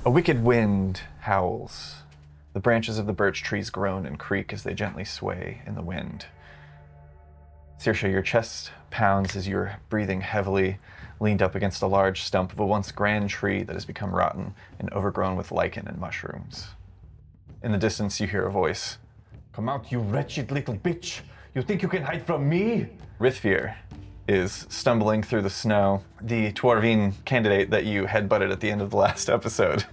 A wicked wind howls. The branches of the birch trees groan and creak as they gently sway in the wind. Saoirse, your chest pounds as you're breathing heavily, leaned up against a large stump of a once grand tree that has become rotten and overgrown with lichen and mushrooms. In the distance, you hear a voice. Come out, you wretched little bitch. You think you can hide from me? Rithvir is stumbling through the snow, the Dwarven candidate that you headbutted at the end of the last episode.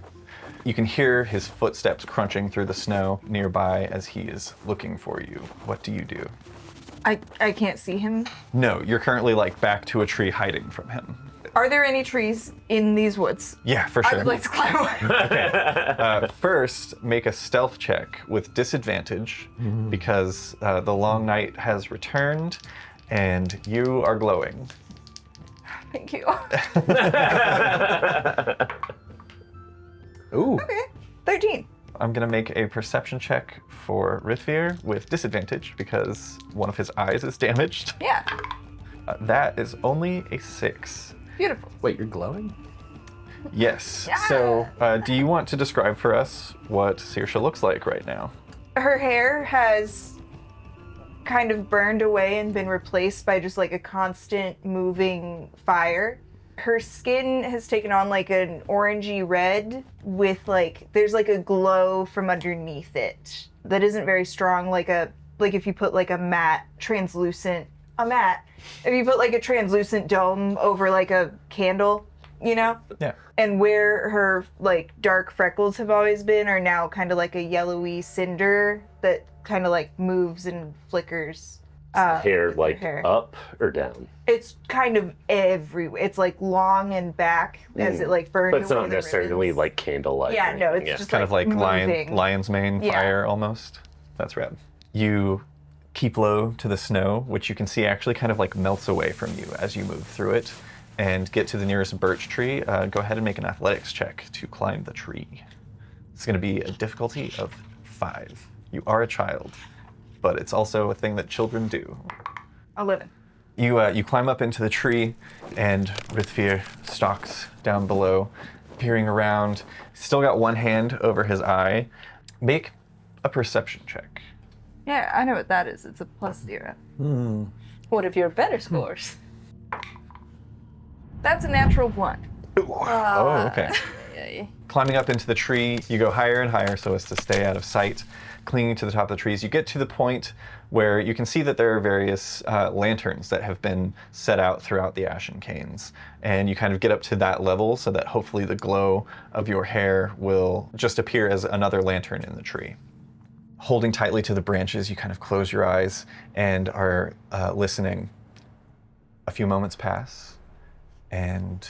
You can hear his footsteps crunching through the snow nearby as he is looking for you. What do you do? I can't see him. No, you're currently back to a tree hiding from him. Are there any trees in these woods? Yeah, for I sure. would like to climb one. First, make a stealth check with disadvantage because the long night has returned and you are glowing. Thank you. Ooh. Okay, 13. I'm going to make a perception check for Rithvir with disadvantage because one of his eyes is damaged. Yeah, That is only a 6. beautiful. Wait, you're glowing? Yes. Yeah. So, do you want to describe for us what Saoirse looks like right now? Her hair has kind of burned away and been replaced by just a constant moving fire. Her skin has taken on an orangey red with there's a glow from underneath it that isn't very strong, if you put a matte translucent if you put a translucent dome over a candle, Yeah. and where her dark freckles have always been are now kind of a yellowy cinder that kind of moves and flickers. Hair hair. up or down? It's kind of everywhere. It's long and back as it burned. But it's away not the necessarily ribbons. candlelight. Yeah, or no, anything, it's just Kind of like moving. lion's mane Yeah. fire almost. That's rad. You keep low to the snow, which you can see actually kind of melts away from you as you move through it, and get to the nearest birch tree. Go ahead and make an athletics check to climb the tree. It's going to be a difficulty of 5. You are a child, but it's also a thing that children do. 11. You climb up into the tree, and Rithvir stalks down below, peering around. Still got one hand over his eye. Make a perception check. Yeah, I know what that is. It's a +0. What if you're better scores? That's a natural 1. Oh, okay. Yeah. Climbing up into the tree, you go higher and higher so as to stay out of sight, clinging to the top of the trees. You get to the point where you can see that there are various lanterns that have been set out throughout the ashen canes. And you kind of get up to that level so that hopefully the glow of your hair will just appear as another lantern in the tree. Holding tightly to the branches, you kind of close your eyes and are listening. A few moments pass, and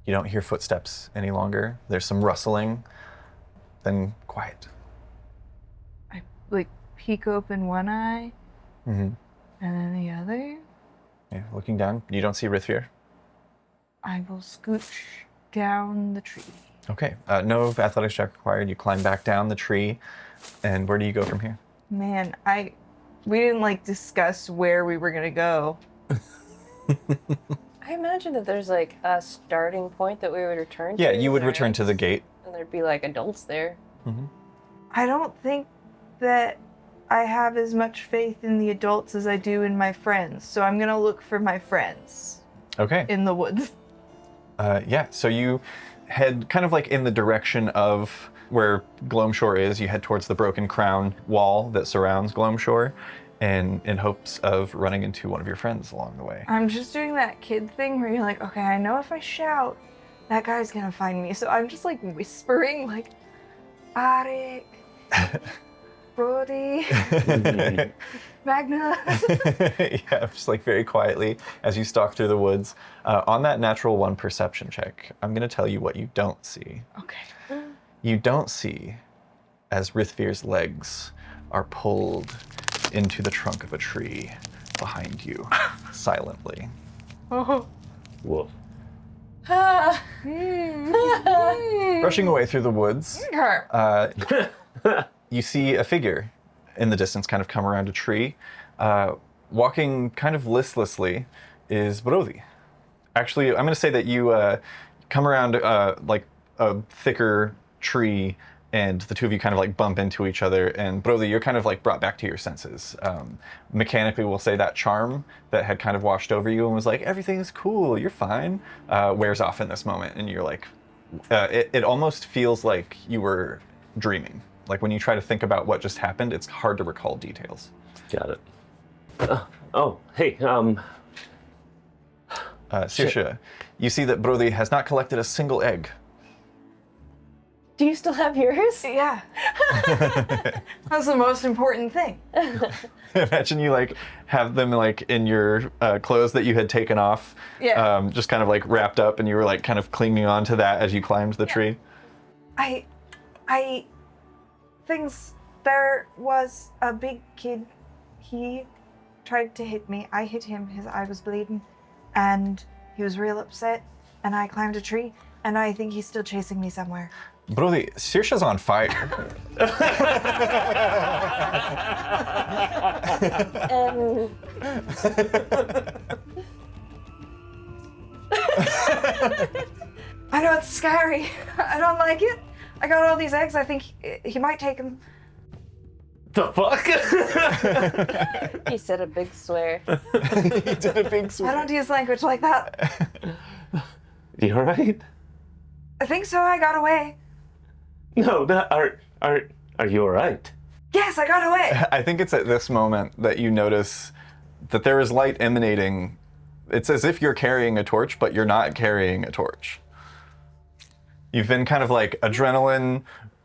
you don't hear footsteps any longer. There's some rustling, then quiet. I peek open one eye, Mm-hmm. and then the other. Yeah, looking down, you don't see Rithvir. I will scooch down the tree. Okay, no athletics check required. You climb back down the tree, and where do you go from here? Man, we didn't discuss where we were gonna go. I imagine that there's a starting point that we would return to. Yeah, you would return to the gate. And there'd be adults there. Mm-hmm. I don't think that I have as much faith in the adults as I do in my friends, so I'm gonna look for my friends Okay. in the woods. Yeah, so you head kind of in the direction of where Gloamshore is. You head towards the broken crown wall that surrounds Gloamshore, and in hopes of running into one of your friends along the way. I'm just doing that kid thing where you're okay, I know if I shout, that guy's gonna find me. So I'm just whispering, Arik, Brody, Magnus. Yeah, just very quietly as you stalk through the woods. On that natural 1 perception check, I'm going to tell you what you don't see. Okay. You don't see as Rithvir's legs are pulled into the trunk of a tree behind you, silently. Oh. Woof. Rushing away through the woods, you see a figure in the distance kind of come around a tree. Walking kind of listlessly is Brody. Actually, I'm going to say that you come around a thicker tree, and the two of you kind of like bump into each other, and Brody, you're kind of like brought back to your senses. Mechanically, we'll say that charm that had kind of washed over you and was like, everything's cool, you're fine, wears off in this moment, and you're like, it almost feels like you were dreaming. Like when you try to think about what just happened, it's hard to recall details. Got it. Hey, Saoirse, you see that Brody has not collected a single egg. Do you still have yours? Yeah. That's the most important thing. Imagine you like have them like in your clothes that you had taken off, Yeah. just kind of like wrapped up, and you were like kind of clinging on to that as you climbed the tree. There was a big kid. He tried to hit me. I hit him. His eye was bleeding, and he was real upset. And I climbed a tree, and I think he's still chasing me somewhere. Brody, Saoirse's on fire. I know it's scary. I don't like it. I got all these eggs. I think he might take them. the fuck? He said a big swear. He did a big swing. I don't use language like that. You alright? I think so. I got away. No, are you alright? Yes, I got away. I think it's at this moment that you notice that there is light emanating. It's as if you're carrying a torch, but you're not carrying a torch. You've been kind of like adrenaline,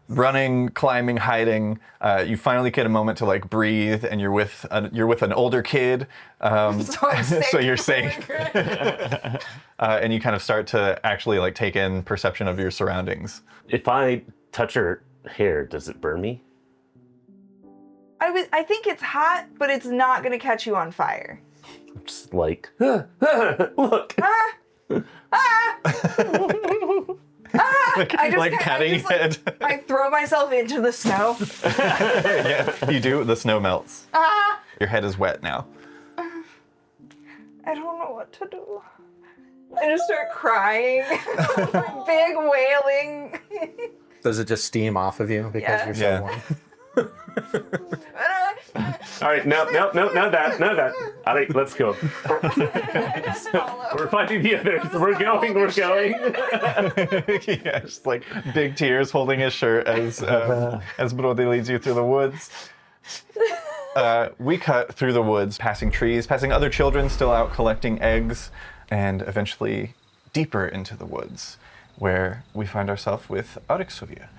running, climbing, hiding. You finally get a moment to like breathe, and you're with an older kid, I'm safe. so you're safe. And you kind of start to actually like take in perception of your surroundings. If I touch her hair, does it burn me? I think it's hot, but it's not gonna catch you on fire. I'm just like, look. I just Like patting your head. I throw myself into the snow. Yeah, you do. The snow melts. Your head is wet now. I don't know what to do. I just start crying, like big wailing. Does it just steam off of you because Yeah. you're so Yeah. warm? All right, no, that. All right, let's go. Just follow. We're finding the others. We're going. Yeah, just like big tears holding his shirt as Brody leads you through the woods. We cut through the woods, passing trees, passing other children still out collecting eggs, and eventually deeper into the woods, where we find ourselves with Arixovia,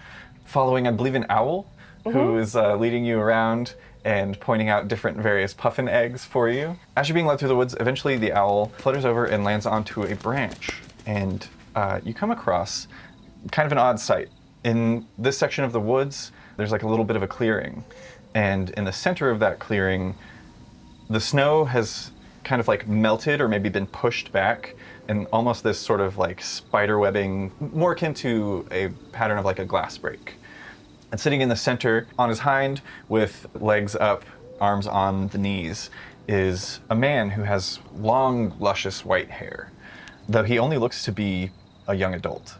following, I believe, an owl who is leading you around and pointing out different various puffin eggs for you. As you're being led through the woods, eventually the owl flutters over and lands onto a branch, and you come across kind of an odd sight. In this section of the woods, there's like a little bit of a clearing, and in the center of that clearing, the snow has kind of like melted or maybe been pushed back, and almost this sort of like spider webbing, more akin to a pattern of like a glass break. And sitting in the center, on his hind, with legs up, arms on the knees, is a man who has long, luscious white hair, though he only looks to be a young adult.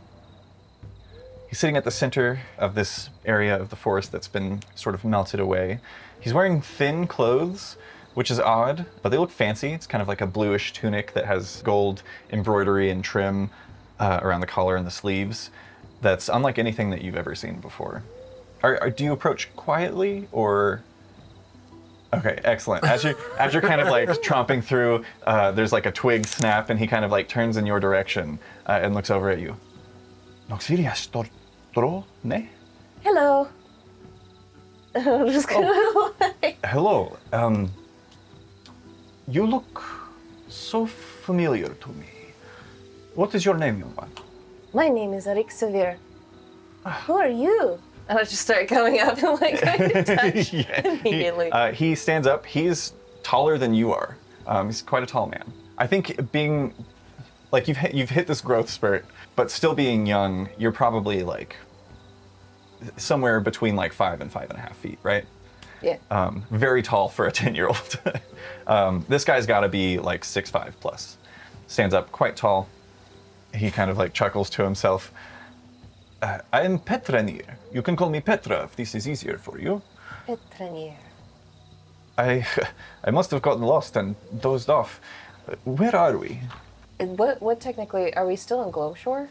He's sitting at the center of this area of the forest that's been sort of melted away. He's wearing thin clothes, which is odd, but they look fancy. It's kind of like a bluish tunic that has gold embroidery and trim around the collar and the sleeves. That's unlike anything that you've ever seen before. Do you approach quietly, or? Okay, excellent. As you're kind of like tromping through, there's like a twig snap, and he kind of like turns in your direction and looks over at you. Ne? Hello. I'm just gonna Hello. You look so familiar to me. What is your name, young one? My name is Arik Severe. Who are you? And I just start going up and like going to touch immediately. He stands up. He's taller than you are. He's quite a tall man. I think being like you've hit this growth spurt, but still being young, you're probably like somewhere between like 5 and 5.5 feet, right? Yeah. Very tall for a 10-year-old. This guy's got to be like 6'5" plus. Stands up quite tall. He kind of like chuckles to himself. I am Petranir. You can call me Petra if this is easier for you. Petranir. I must have gotten lost and dozed off. Where are we? What technically, are we still in Glowshore?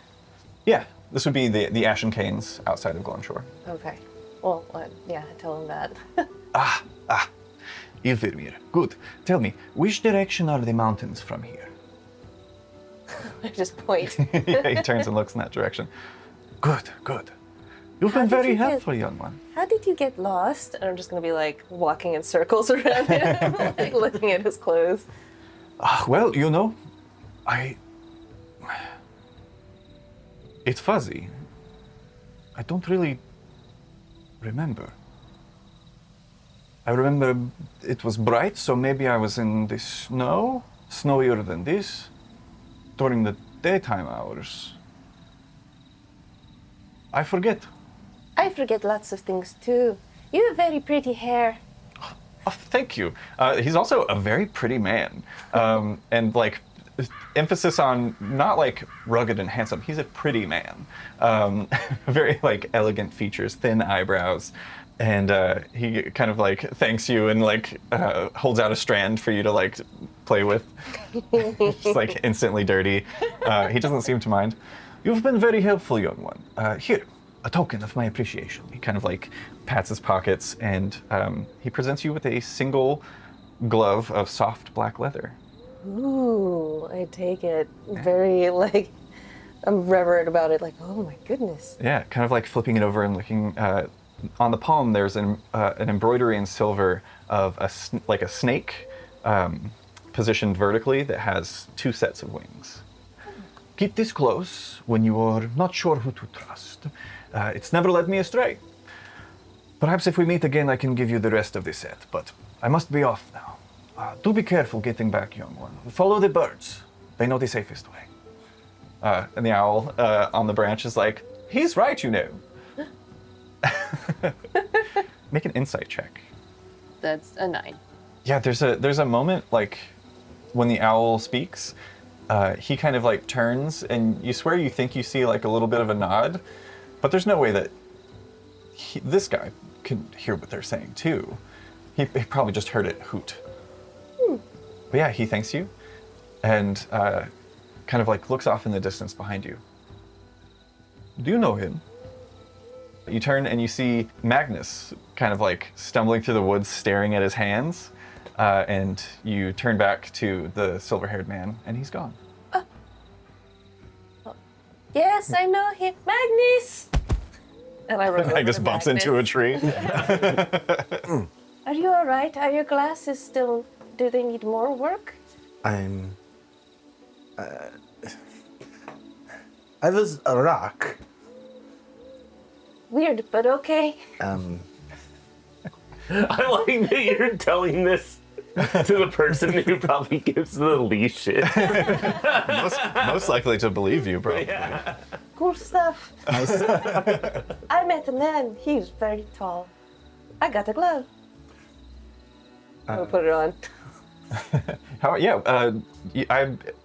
Yeah, this would be the Ashen Canes outside of Glumshore. Okay. Well, yeah, tell him that. Ilvermir. Good. Tell me, which direction are the mountains from here? I just point. Yeah, he turns and looks in that direction. Good, good. You've How been did very you get- helpful, young one. How did you get lost? And I'm just gonna be like walking in circles around him, like looking at his clothes. Well, you know, it's fuzzy. I don't really remember. I remember it was bright, so maybe I was in the snow, snowier than this, during the daytime hours. I forget. I forget lots of things too. You have very pretty hair. Oh, thank you. He's also a very pretty man. And like, emphasis on not like rugged and handsome. He's a pretty man. Very like elegant features, thin eyebrows. And he kind of like thanks you and like holds out a strand for you to like play with. Just like instantly dirty. He doesn't seem to mind. You've been very helpful, young one. Here, a token of my appreciation. He kind of like pats his pockets and he presents you with a single glove of soft black leather. Ooh, I take it. Very like, I'm reverent about it. Like, oh my goodness. Yeah, kind of like flipping it over and looking. On the palm, there's an embroidery in silver of like a snake positioned vertically that has 2 sets of wings. Keep this close when you are not sure who to trust. It's never led me astray. Perhaps if we meet again, I can give you the rest of the set, but I must be off now. Do be careful getting back, young one. Follow the birds. They know the safest way. And the owl on the branch is like, he's right, you know. Make an insight check. That's a 9. Yeah, there's a moment like when the owl speaks, he kind of like turns and you swear you think you see like a little bit of a nod, but there's no way that this guy can hear what they're saying too. He probably just heard it hoot. But yeah, he thanks you and kind of like looks off in the distance behind you. Do you know him? You turn and you see Magnus kind of like stumbling through the woods staring at his hands. And you turn back to the silver-haired man, and he's gone. Yes, I know him. Magnus! And I run Magnus bumps into a tree. Are you all right? Are your glasses still... Do they need more work? I was a rock. Weird, but okay. I like that you're telling this to the person who probably gives the least shit. most likely to believe you, probably. Yeah. Cool stuff. I met a man. He's very tall. I got a glove. I'll put it on.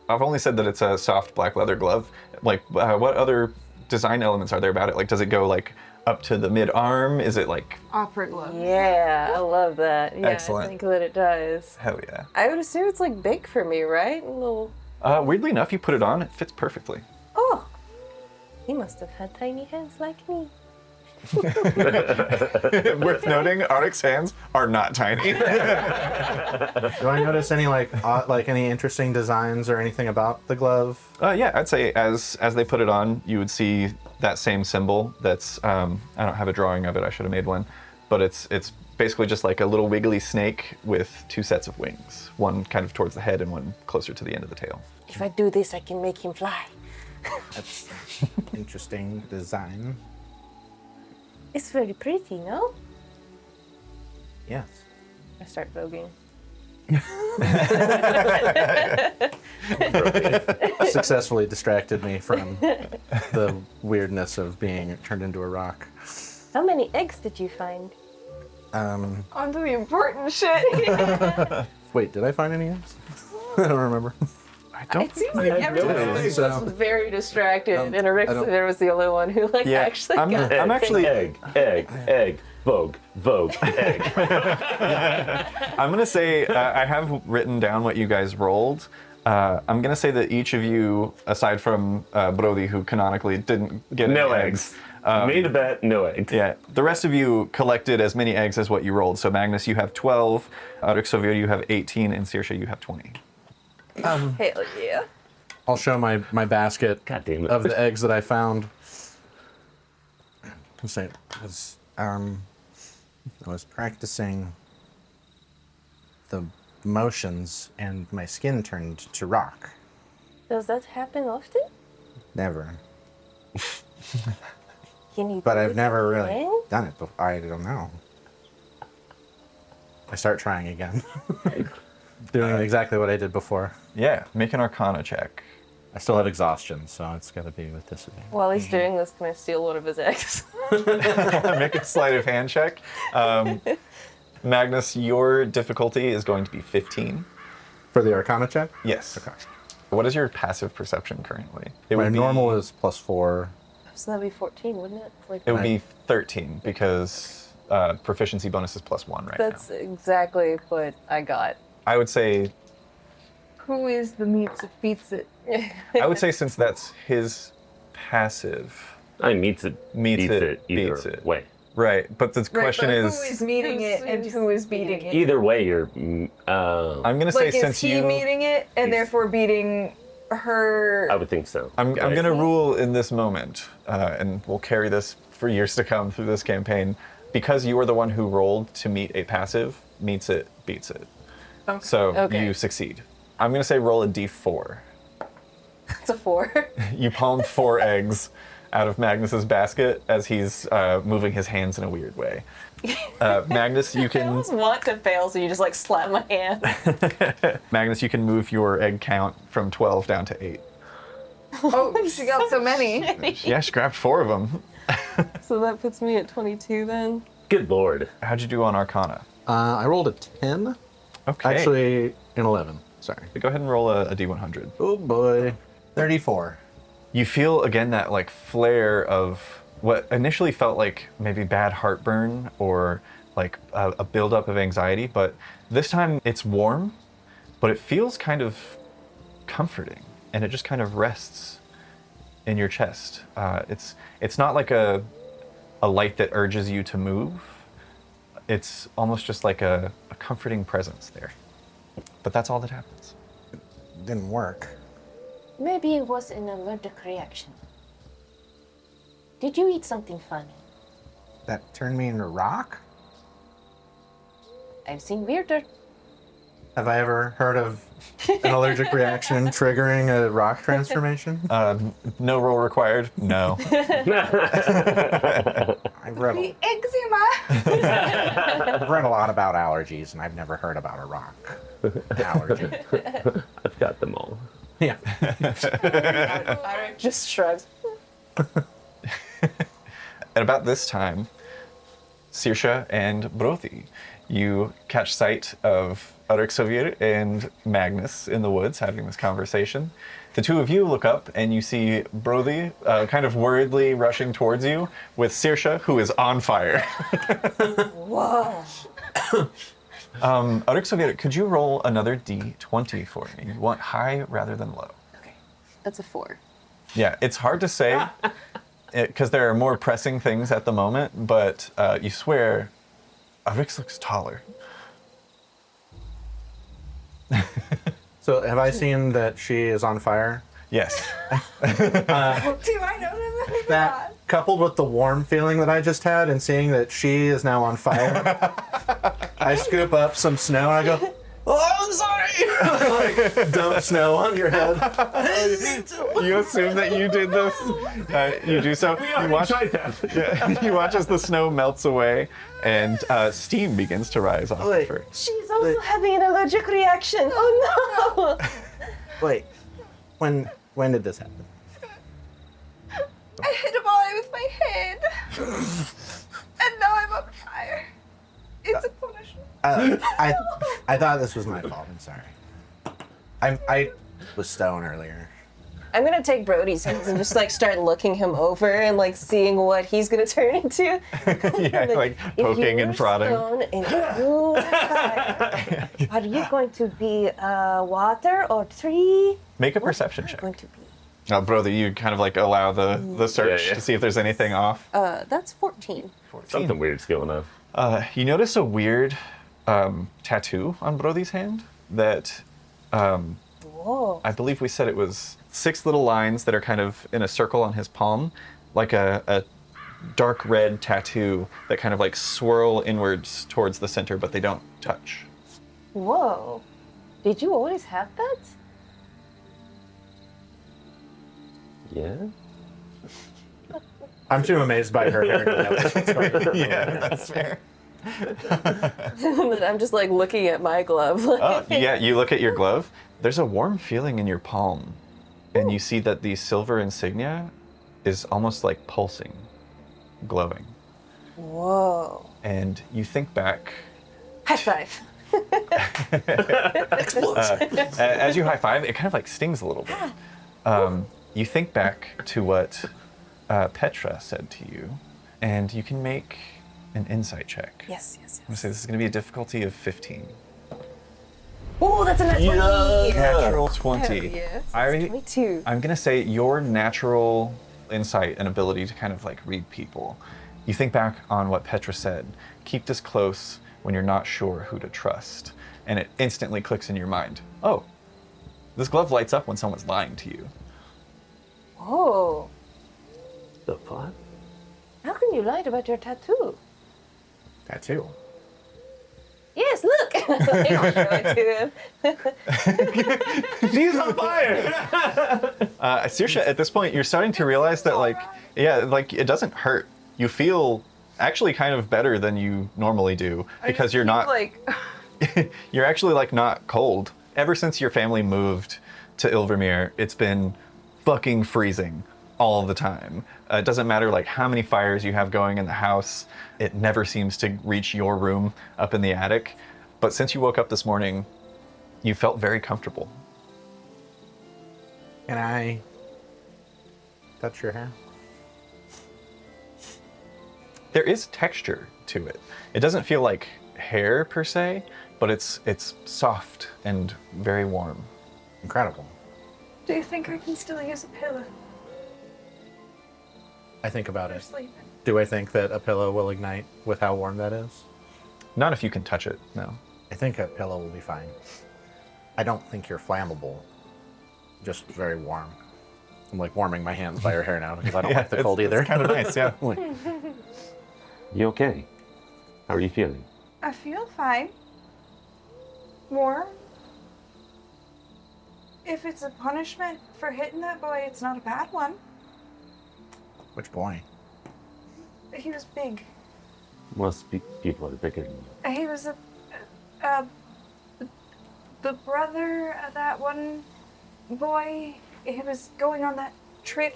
I've only said that it's a soft black leather glove. Like, what other design elements are there about it? Like, does it go like up to the mid arm? Is it like Opera glove. Yeah, I love that. Yeah, Excellent. I think that it does. hell yeah? I would assume it's like big for me, right? A little. Weirdly enough, you put it on, it fits perfectly. Oh, he must have had tiny hands like me. Worth noting, Arctic's hands are not tiny. Do I notice any like any interesting designs or anything about the glove? Yeah, I'd say as they put it on, you would see that same symbol. That's I don't have a drawing of it. I should have made one, but it's basically just like a little wiggly snake with 2 sets of wings, one kind of towards the head and one closer to the end of the tail. If I do this, I can make him fly. That's interesting design. It's very pretty, no? Yes. I start voguing. Successfully distracted me from the weirdness of being turned into a rock. How many eggs did you find? On to the important shit. Wait, did I find any eggs? I don't remember. It seems like everyone was So- very distracted, and Arixa don't- there was the only one who actually I'm got it. actually egg, vogue, egg. I'm gonna say I have written down what you guys rolled. I'm gonna say that each of you, aside from Brody, who canonically didn't get No any eggs. Made a bet, no eggs. Yeah, the rest of you collected as many eggs as what you rolled. So Magnus, you have 12. Arixovir, you have 18, and Saoirse, you have 20. Hell yeah. I'll show my basket God damn it. of the eggs that I found. Let's say, I was practicing the motions and my skin turned to rock. Does that happen often? Never. Can you But do I've it never really again? done it before. I don't know. I start trying again. Doing exactly what I did before. Yeah, make an Arcana check. I still have exhaustion, so it's got to be with disadvantage. While he's doing this, can I steal one of his eggs? Make a sleight of hand check. Magnus, your difficulty is going to be 15. For the Arcana check? Yes. Okay. What is your passive perception currently? It My would be- normal is +4. So that'd be 14, wouldn't it? Like, It would be 13 because proficiency bonus is +1 right that's now. exactly what I got. I would say Who is the meats that beats it? since that's his passive, I meets it, Meets beats it, it, either beats it. way. right? But the Right, question but is, who is meeting it and who is beating it? Either way, you're. I'm gonna say Like, is since he you, meeting it and therefore beating her? I would think so. I'm Right. gonna rule in this moment, and we'll carry this for years to come through this campaign, because you are the one who rolled to meet a passive, meets it, beats it. So Okay. you succeed. I'm gonna say roll a d4. It's a 4. You palmed 4 eggs out of Magnus's basket as he's moving his hands in a weird way. Magnus, you I can almost want to fail, so you just like slap my hand. Magnus, you can move your egg count from 12 down to 8. Oh, she got so many. Yeah, she grabbed 4 of them. So that puts me at 22 then. Good lord. How'd you do on Arcana? I rolled a 10. Okay. Actually, an 11. Sorry. Go ahead and roll a d100. Oh boy. 34. You feel again that like flare of what initially felt like maybe bad heartburn or like a buildup of anxiety, but this time it's warm, but it feels kind of comforting, and it just kind of rests in your chest. It's not like a light that urges you to move. It's almost just like a comforting presence there. But that's all that happens. Didn't work. Maybe it was an allergic reaction. Did you eat something funny? That turned me into rock? I've seen weirder. Have I ever heard of an allergic reaction triggering a rock transformation? No roll required. No. I've read, The eczema. I've read a lot about allergies, and I've never heard about a rock allergy. I've got them all. Yeah. Alright, just shrugs. At about this time, Saoirse and Broti, you catch sight of Arixovir and Magnus in the woods having this conversation. The two of you look up and you see Broti kind of worriedly rushing towards you with Saoirse, who is on fire. Whoa. Arixovir, could you roll another d20 for me? You want high rather than low. Okay, that's a 4. Yeah, it's hard to say because there are more pressing things at the moment, but you swear Arix looks taller. So have I seen that she is on fire? Yes. Do I know them? That coupled with the warm feeling that I just had and seeing that she is now on fire, I scoop up some snow and I go, "Oh, I'm sorry!" Like, dump snow on your head. You assume that you did this. You do so. You watch, you watch as the snow melts away and steam begins to rise off the Wait. fur. She's also having an allergic reaction. Oh no! Wait, when did this happen? I hit a boy with my head. And now I'm on fire. It's a punishment. I thought this was my fault. I'm sorry. with stone earlier. I'm gonna take Brody's hands and just like start looking him over and like seeing what he's gonna turn into. Yeah, like poking and prodding. Are you going to be water or tree? Make a What perception am I check. going to be? Brother, you kind of like allow the search yeah. to see if there's anything off. That's 14. Something weird's going on. You notice a weird tattoo on Brody's hand that Whoa. I believe we said it was 6 little lines that are kind of in a circle on his palm, like a dark red tattoo that kind of like swirl inwards towards the center, but they don't touch. Whoa. Did you always have that? Yeah. I'm too amazed by her hair to know what's going on. Yeah, that's fair. And then I'm just like looking at my glove. Yeah, you look at your glove. There's a warm feeling in your palm, and you see that the silver insignia is almost like pulsing, glowing. Whoa. And you think back. High five. As you high five, it kind of like stings a little bit. You think back to what Petra said to you, and you can make an insight check. Yes. I'm gonna say this is gonna be a difficulty of 15. Oh, that's a nat 20. Natural 20. Yes. I, 22. I'm gonna say your natural insight and ability to kind of like read people. You think back on what Petra said. Keep this close when you're not sure who to trust, and it instantly clicks in your mind. Oh, this glove lights up when someone's lying to you. Oh. The fuck? How can you lie about your tattoo? Tattoo. Yes, look. Like, show it to him. She's on fire! Saoirse, at this point, you're starting to realize that, like, yeah, like, it doesn't hurt. You feel actually kind of better than you normally do because you're not, like you're actually, like, not cold. Ever since your family moved to Ilvermere, it's been fucking freezing all the time. It doesn't matter, like, how many fires you have going in the house. It never seems to reach your room up in the attic. But since you woke up this morning, you felt very comfortable. Can I touch your hair? There is texture to it. It doesn't feel like hair per se, but it's soft and very warm. Incredible. do you think I can still use a pillow I think about for it. sleeping? Do I think that a pillow will ignite with how warm that is? Not if you can touch it, no. I think a pillow will be fine. I don't think you're flammable. Just very warm. I'm like warming my hands by your hair now because I don't like the cold either. It's kind of nice, yeah. You okay? How are you feeling? I feel fine. Warm. If it's a punishment for hitting that boy, it's not a bad one. Which boy? He was big. Most people are bigger than you. He was the brother of that one boy. He was going on that trip.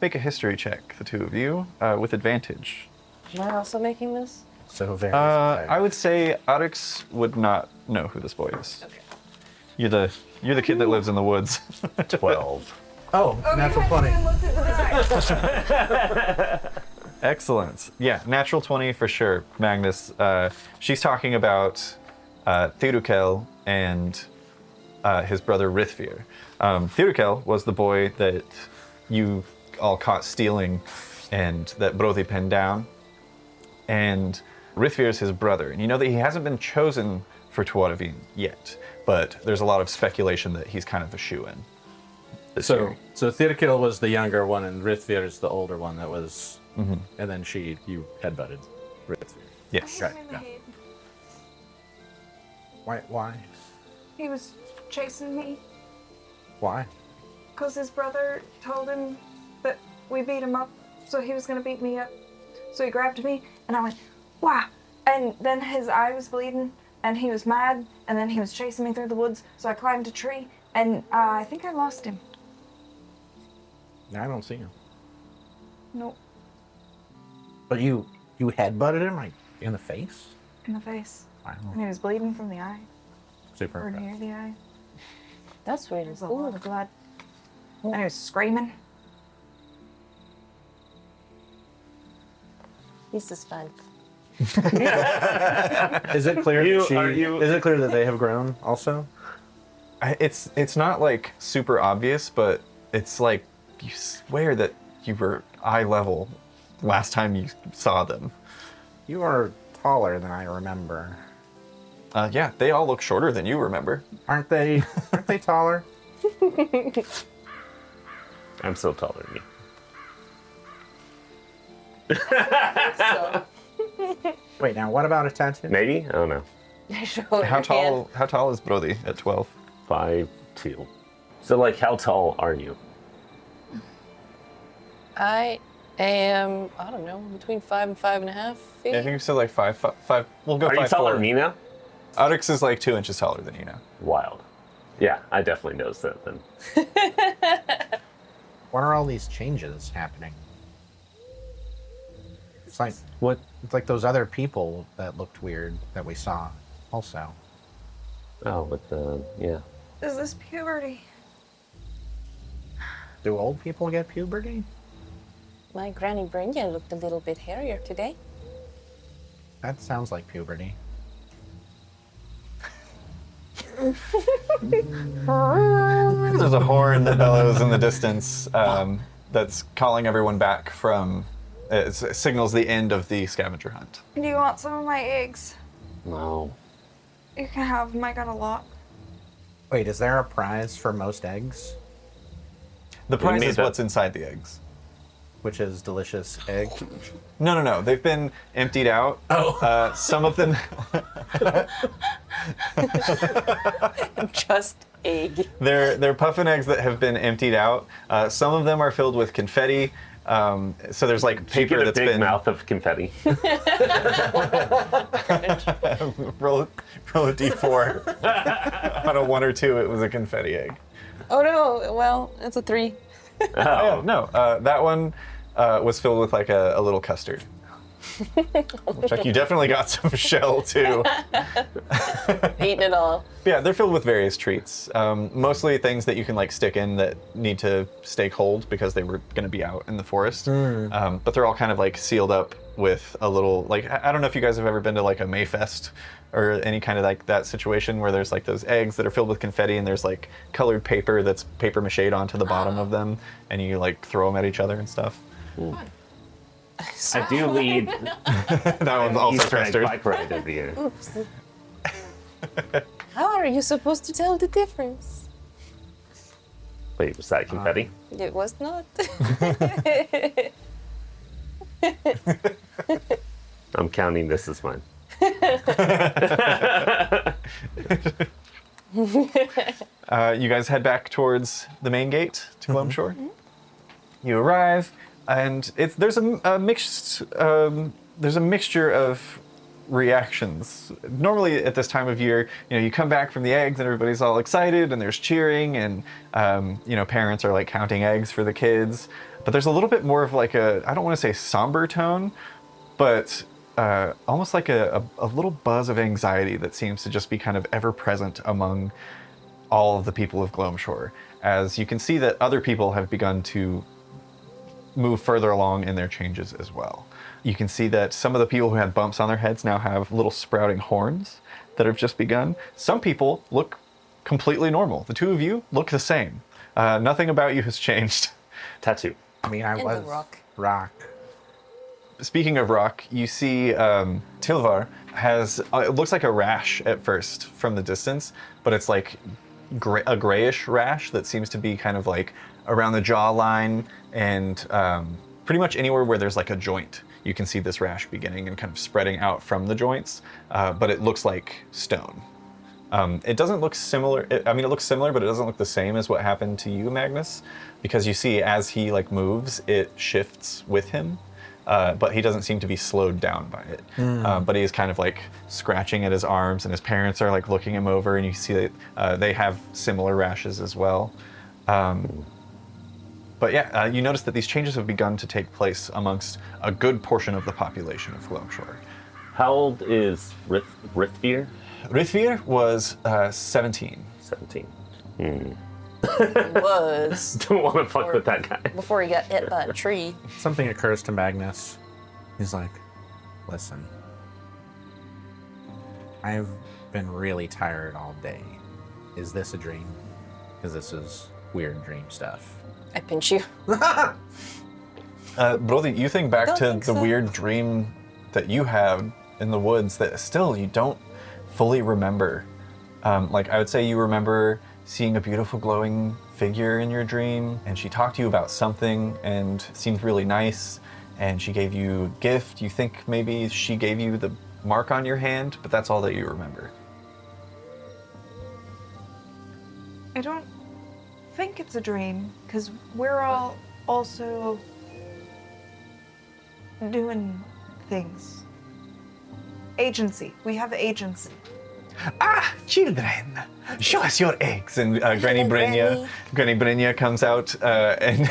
Make a history check, the two of you, with advantage. Am I also making this? So very. I would say Arix would not know who this boy is. Okay. You're the kid that lives in the woods. 12. Oh, natural 20. Excellent. Yeah, natural 20 for sure, Magnus. She's talking about Thirukel and his brother Rithvir. Thirukel was the boy that you all caught stealing and that Brody pinned down. And Rithvir is his brother. And you know that he hasn't been chosen for Tuatavin yet, but there's a lot of speculation that he's kind of a shoo-in. So Thirkil was the younger one, and Rithvir is the older one that was. Mm-hmm. And then you headbutted Rithvir. Yes. Hit him in the yeah. head. Why? He was chasing me Why? because his brother told him that we beat him up, so he was gonna beat me up. So he grabbed me, and I went, "Wah!" And then his eye was bleeding, and he was mad, and then he was chasing me through the woods. So I climbed a tree, and I think I lost him. I don't see him. Nope, But you headbutted him like in the face? in the face, Wow. and he was bleeding from the eye, Super or near impressed. the eye. That's really There's a lot cool. of blood. And he was screaming. This is fun. Is it clear? You- that she, are you- Is it clear that they have grown also? It's not like super obvious, but it's like you swear that you were eye level last time you saw them. You are taller than I remember. Yeah, they all look shorter than you remember. Aren't they? Aren't they taller? I'm still taller than you. So, Wait, now what about a tattoo? Maybe? I don't know. show How your tall? hand. How tall is Brody at 12? 5'2". So, like, how tall are you? I am, I don't know, between 5 and 5.5 feet. Yeah, I think you said like 5'5". We'll go Are you 5'4". taller than me now? Audix is like 2 inches taller than you now. Wild. Yeah, I definitely noticed that then. What are all these changes happening? It's like What? it's like those other people that looked weird that we saw also. Oh, with the, yeah. Is this puberty? Do old people get puberty? My Granny Brenda looked a little bit hairier today. That sounds like puberty. There's a horn that bellows in the distance that's calling everyone back from. It signals the end of the scavenger hunt. Do you want some of my eggs? No. You can have them. I got a lot. Wait, is there a prize for most eggs? The prize made is that- what's inside the eggs. Which is delicious egg? No. They've been emptied out. Oh. Some of them. Just egg. They're puffin eggs that have been emptied out. Some of them are filled with confetti. So there's like You paper get a that's big been mouth of confetti. roll a d4. On a 1 or 2, it was a confetti egg. Oh no, well, it's a 3. Oh no, that one was filled with like a little custard. Looks like you definitely got some shell too. Eating it all. Yeah, they're filled with various treats. Mostly things that you can like stick in that need to stay cold because they were going to be out in the forest. But they're all kind of like sealed up with a little like I don't know if you guys have ever been to like a Mayfest or any kind of like that situation where there's like those eggs that are filled with confetti and there's like colored paper that's paper mached onto the bottom of them and you like throw them at each other and stuff. I do lead That one's also Easter egg custard. bike ride every year. Oops. How are you supposed to tell the difference? Wait, was that confetti? It was not. I'm counting this as mine. You guys head back towards the main gate to Gloam Shore. You arrive, and there's a mixture of reactions. Normally at this time of year, you come back from the eggs and everybody's all excited and there's cheering and parents are like counting eggs for the kids. But there's a little bit more of like I don't want to say somber tone, but almost like a little buzz of anxiety that seems to just be kind of ever present among all of the people of Gloam Shore. As you can see that other people have begun to move further along in their changes as well. You can see that some of the people who had bumps on their heads now have little sprouting horns that have just begun. Some people look completely normal. The two of you look the same. Nothing about you has changed. Tattoo. I mean, I And was the rock. rock. Speaking of rock, you see Tilvar has, it looks like a rash at first from the distance, but it's like a grayish rash that seems to be kind of like around the jawline and pretty much anywhere where there's like a joint. You can see this rash beginning and kind of spreading out from the joints, but it looks like stone. It doesn't look similar. It looks similar, but it doesn't look the same as what happened to you, Magnus, because you see as he like moves, it shifts with him, but he doesn't seem to be slowed down by it. But he's kind of like scratching at his arms, and his parents are like looking him over, and you see that they have similar rashes as well. But yeah, you notice that these changes have begun to take place amongst a good portion of the population of Gloam Shore. How old is Rithvir? Rithvir was 17. 17. Was Don't want to fuck with that guy. before he got hit by a tree. Something occurs to Magnus. He's like, listen, I've been really tired all day. Is this a dream? Because this is weird dream stuff. I pinch you. Brody, you think back Don't to think the so. weird dream that you had in the woods that still you don't fully remember. Like, I would say you remember seeing a beautiful glowing figure in your dream, and she talked to you about something and seemed really nice, and she gave you a gift. You think maybe she gave you the mark on your hand, but that's all that you remember. I don't think it's a dream, because we're all also doing things. Agency. We have agency. Ah, children, show us your eggs. And Granny Brynja comes out, and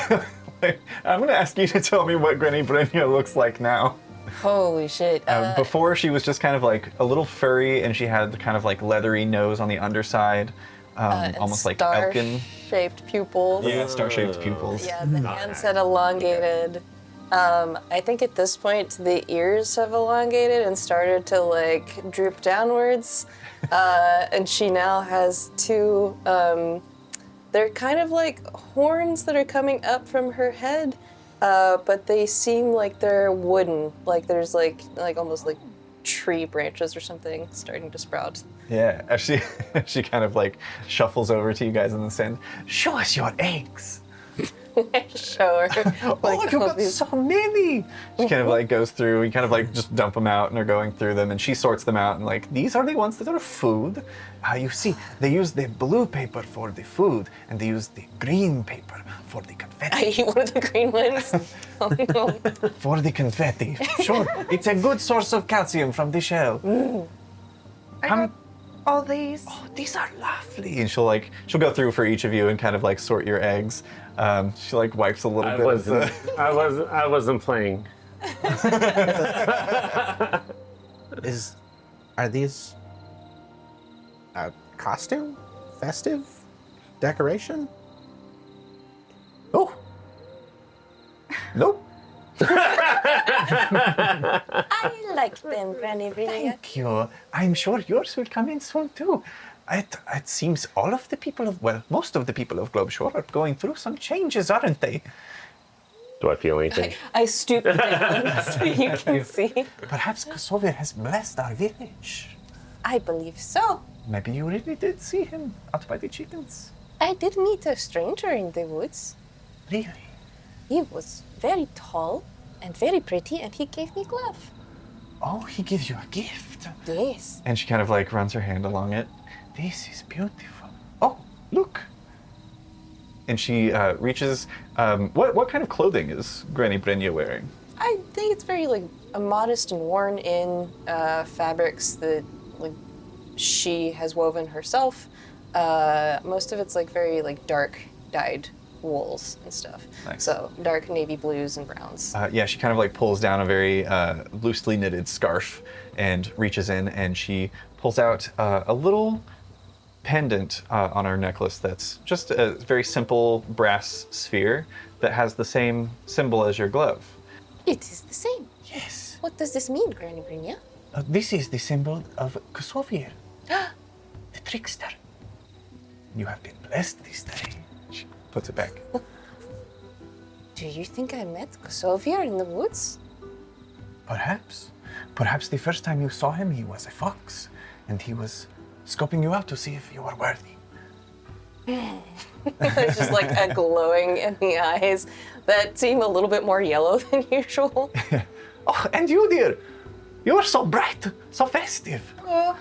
I'm going to ask you to tell me what Granny Brynja looks like now. Holy shit. Before, she was just kind of like a little furry, and she had the kind of like leathery nose on the underside, and almost like elkin. star-shaped pupils. Yeah, star-shaped pupils. Yeah, the hands had elongated. I think at this point the ears have elongated and started to like droop downwards. And she now has two, they're kind of like horns that are coming up from her head, but they seem like they're wooden. Like there's like almost like tree branches or something starting to sprout. Yeah, as she kind of like shuffles over to you guys in the sand. Show us your eggs. Show her. Oh, you got so many! She kind of like goes through, you kind of like just dump them out and are going through them, and she sorts them out and like, these are the ones that are food. You see, they use the blue paper for the food, and they use the green paper for the confetti. I eat one of the green ones. Oh no. For the confetti. Sure, it's a good source of calcium from the shell. I got all these. Oh, these are lovely. And she'll go through for each of you and kind of like sort your eggs. She like wipes a little I bit of wasn't. I wasn't playing. Are these a costume? Festive? Decoration? Oh. Nope. I like them, Granny Brynja. Thank you. I'm sure yours will come in soon too. It seems all of the people most of the people of Globeshore are going through some changes, aren't they? Do I feel anything? I stoop down so you can see. Perhaps Kosovo has blessed our village. I believe so. Maybe you really did see him out by the chickens. I did meet a stranger in the woods. Really? He was very tall and very pretty, and he gave me a glove. Oh, he gives you a gift. Yes. And she kind of like runs her hand along it. This is beautiful. Oh, look. And she reaches. What kind of clothing is Granny Brynja wearing? I think it's very like modest and worn in fabrics that like she has woven herself. Most of it's like very like dark dyed wools and stuff. Nice. So dark navy blues and browns. Yeah, she kind of like pulls down a very loosely knitted scarf and reaches in, and she pulls out a little pendant on her necklace that's just a very simple brass sphere that has the same symbol as your glove. It is the same. Yes. What does this mean, Granny Brynja? This is the symbol of Kosovier, the trickster. You have been blessed this day. She puts it back. Do you think I met Kosovier in the woods? Perhaps. Perhaps the first time you saw him, he was a fox, and he was scoping you out to see if you were worthy. There's just like a glowing in the eyes that seem a little bit more yellow than usual. Oh, and you, dear, you're so bright, so festive. Oh,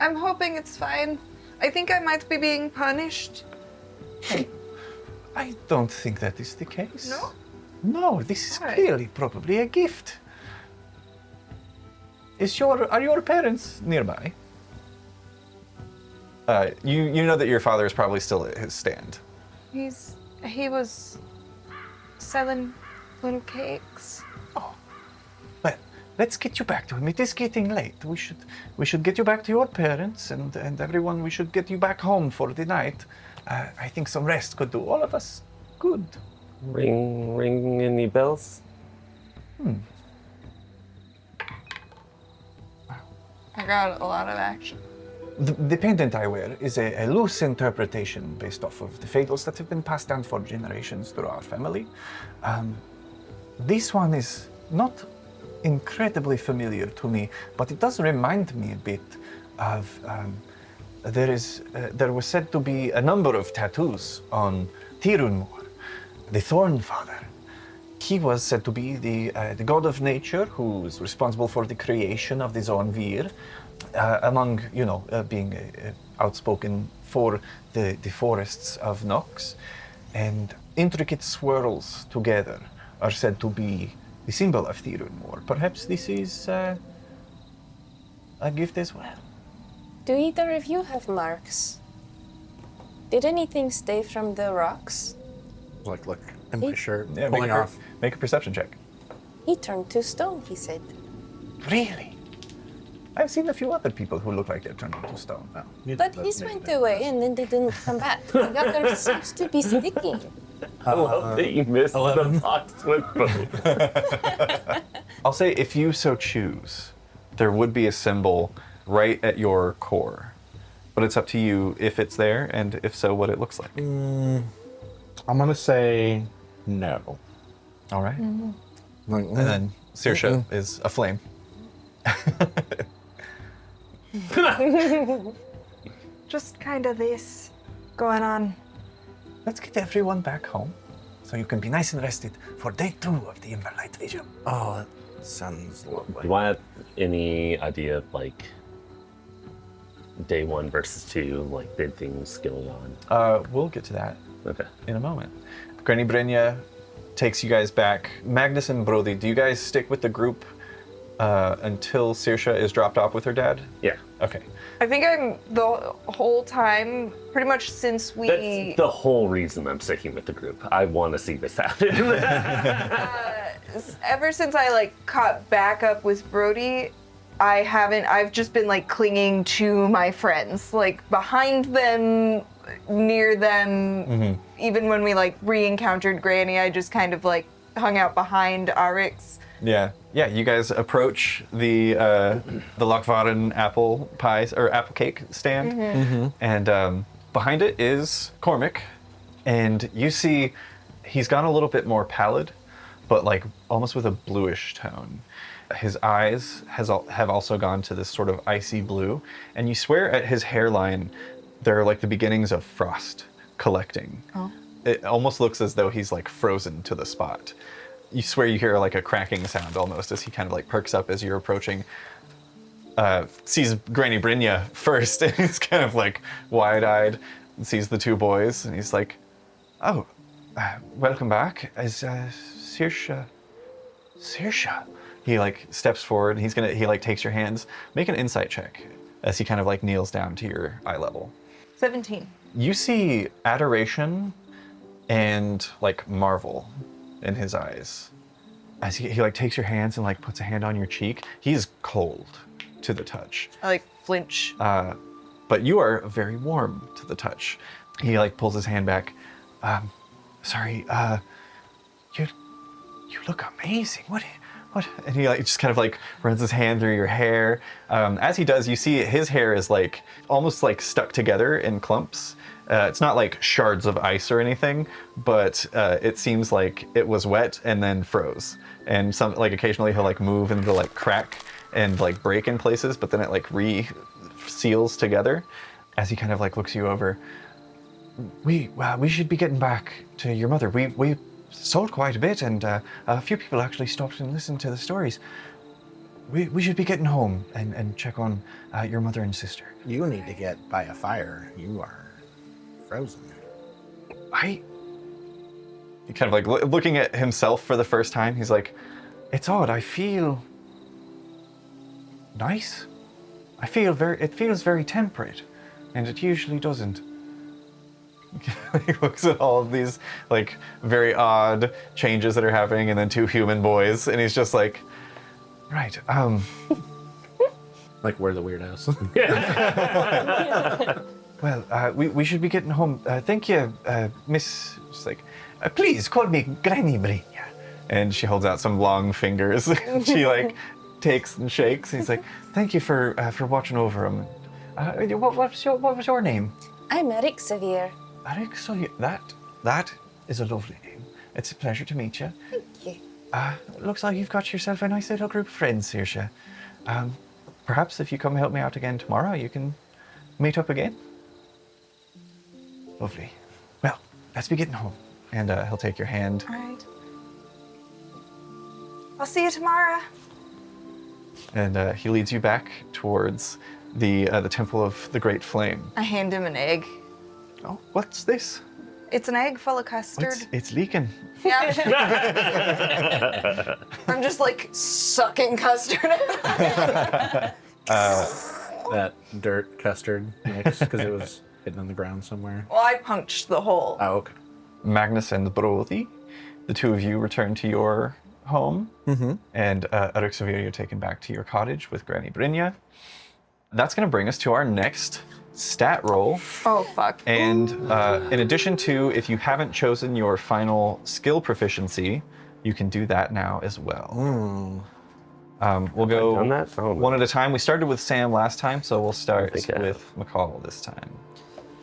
I'm hoping it's fine. I think I might be being punished. I don't think that is the case. No? No, this is Why? clearly probably a gift. Are your parents nearby? You know that your father is probably still at his stand. He was selling little cakes. Well, let's get you back to him. It is getting late. We should get you back to your parents and everyone. We should get you back home for the night. I think some rest could do all of us good. Ring any bells? I got a lot of action. The pendant I wear is a loose interpretation based off of the fables that have been passed down for generations through our family. This one is not incredibly familiar to me, but it does remind me a bit of. There was said to be a number of tattoos on Tirunmor, the Thorn Father. He was said to be the god of nature who was responsible for the creation of the Zornvir, among, being outspoken for the forests of Nox. And intricate swirls together are said to be the symbol of Tirunmor. Perhaps this is a gift as well. Do either of you have marks? Did anything stay from the rocks? Like, look in my shirt, Yeah, pulling off. Make a perception check. He turned to stone, he said. Really? I've seen a few other people who look like they're turned into stone. But his went away and then they didn't come back. The other seems to be sticking. I love that you missed 11. the box with both. I'll say if you so choose, there would be a symbol right at your core. But it's up to you if it's there, and if so, what it looks like. I'm gonna say no. All right. Like, And then Saoirse is aflame. Just kind of this going on. Let's get everyone back home so you can be nice and rested for day 2 of the Everlight Vision. oh, that sounds lovely. Do I have any idea of like day 1 versus 2, like big things going on? We'll get to that Okay. in a moment. Granny Brynja takes you guys back. Magnus and Brody, do you guys stick with the group until Saoirse is dropped off with her dad? Yeah. Okay. I think I'm the whole time, pretty much since we. That's the whole reason I'm sticking with the group. I want to see this happen. Ever since I caught back up with Brody, I've just been clinging to my friends, behind them, near them. Even when we re-encountered Granny, I just kind of hung out behind Arix. Yeah. Yeah, you guys approach the Lochvaren apple pies or apple cake stand. And behind it is Cormac. And you see he's gone a little bit more pallid, but almost with a bluish tone. His eyes have also gone to this sort of icy blue, and you swear at his hairline there are the beginnings of frost collecting. Oh. It almost looks as though he's frozen to the spot. You swear you hear a cracking sound almost as he kind of perks up as you're approaching. Sees Granny Brynja first, and he's kind of wide-eyed, sees the two boys, and he's like, "Oh, welcome back. Is Saoirse?" He steps forward, and he takes your hands. Make an insight check as he kind of kneels down to your eye level. 17. You see adoration and marvel in his eyes as he takes your hands and puts a hand on your cheek. He's cold to the touch, I flinch. but you are very warm to the touch. He pulls his hand back. Sorry, you look amazing. What? And he just kind of runs his hand through your hair. As he does, you see his hair is almost stuck together in clumps. It's not shards of ice or anything, but it seems like it was wet and then froze. And some occasionally he'll move and it'll crack and break in places, but then it re-seals together. As he kind of looks you over, we should be getting back to your mother. We sold quite a bit, and a few people actually stopped and listened to the stories. We should be getting home and check on your mother and sister. You need to get by a fire. You are frozen. He kind of looking at himself for the first time. He's like, it's odd. I feel nice. It feels very temperate, and it usually doesn't. He looks at all of these very odd changes that are happening, and then two human boys, and he's just like, right. We're the weirdos. Well, we should be getting home. Thank you, Miss. She's like, please call me Granny Brina. And she holds out some long fingers. She like takes and shakes. And he's like, thank you for watching over him. What was your name? I'm Eric Sevier. Eric, so that is a lovely name. It's a pleasure to meet you. Thank you. Looks like you've got yourself a nice little group of friends here, Sha. Perhaps if you come help me out again tomorrow, you can meet up again. Lovely. Well, let's be getting home. And he'll take your hand. All right. I'll see you tomorrow. And he leads you back towards the Temple of the Great Flame. I hand him an egg. Oh, what's this? It's an egg full of custard. It's leaking. Yeah. I'm just like sucking custard. That dirt custard mix because it was hidden in the ground somewhere. Well, I punched the hole. Oh, okay. Magnus and Brody, the two of you return to your home. Mm-hmm. And Eric Severe, you're taken back to your cottage with Granny Brynja. That's going to bring us to our next stat roll. Oh, fuck. And in addition to, if you haven't chosen your final skill proficiency, you can do that now as well. We'll go done that? Oh, no. one at a time. We started with Sam last time, so we'll start think I have. with McCall this time.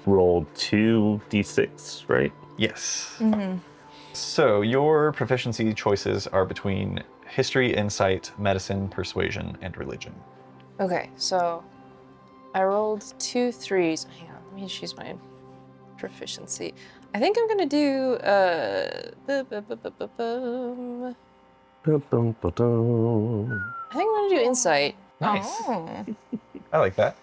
Roll 2d6, right? Yes. Mm-hmm. So your proficiency choices are between history, insight, medicine, persuasion, and religion. Okay, so I rolled 2 3s. Hang on, let me choose my proficiency. I think I'm gonna do I think I'm gonna do insight. Nice. Oh. I like that.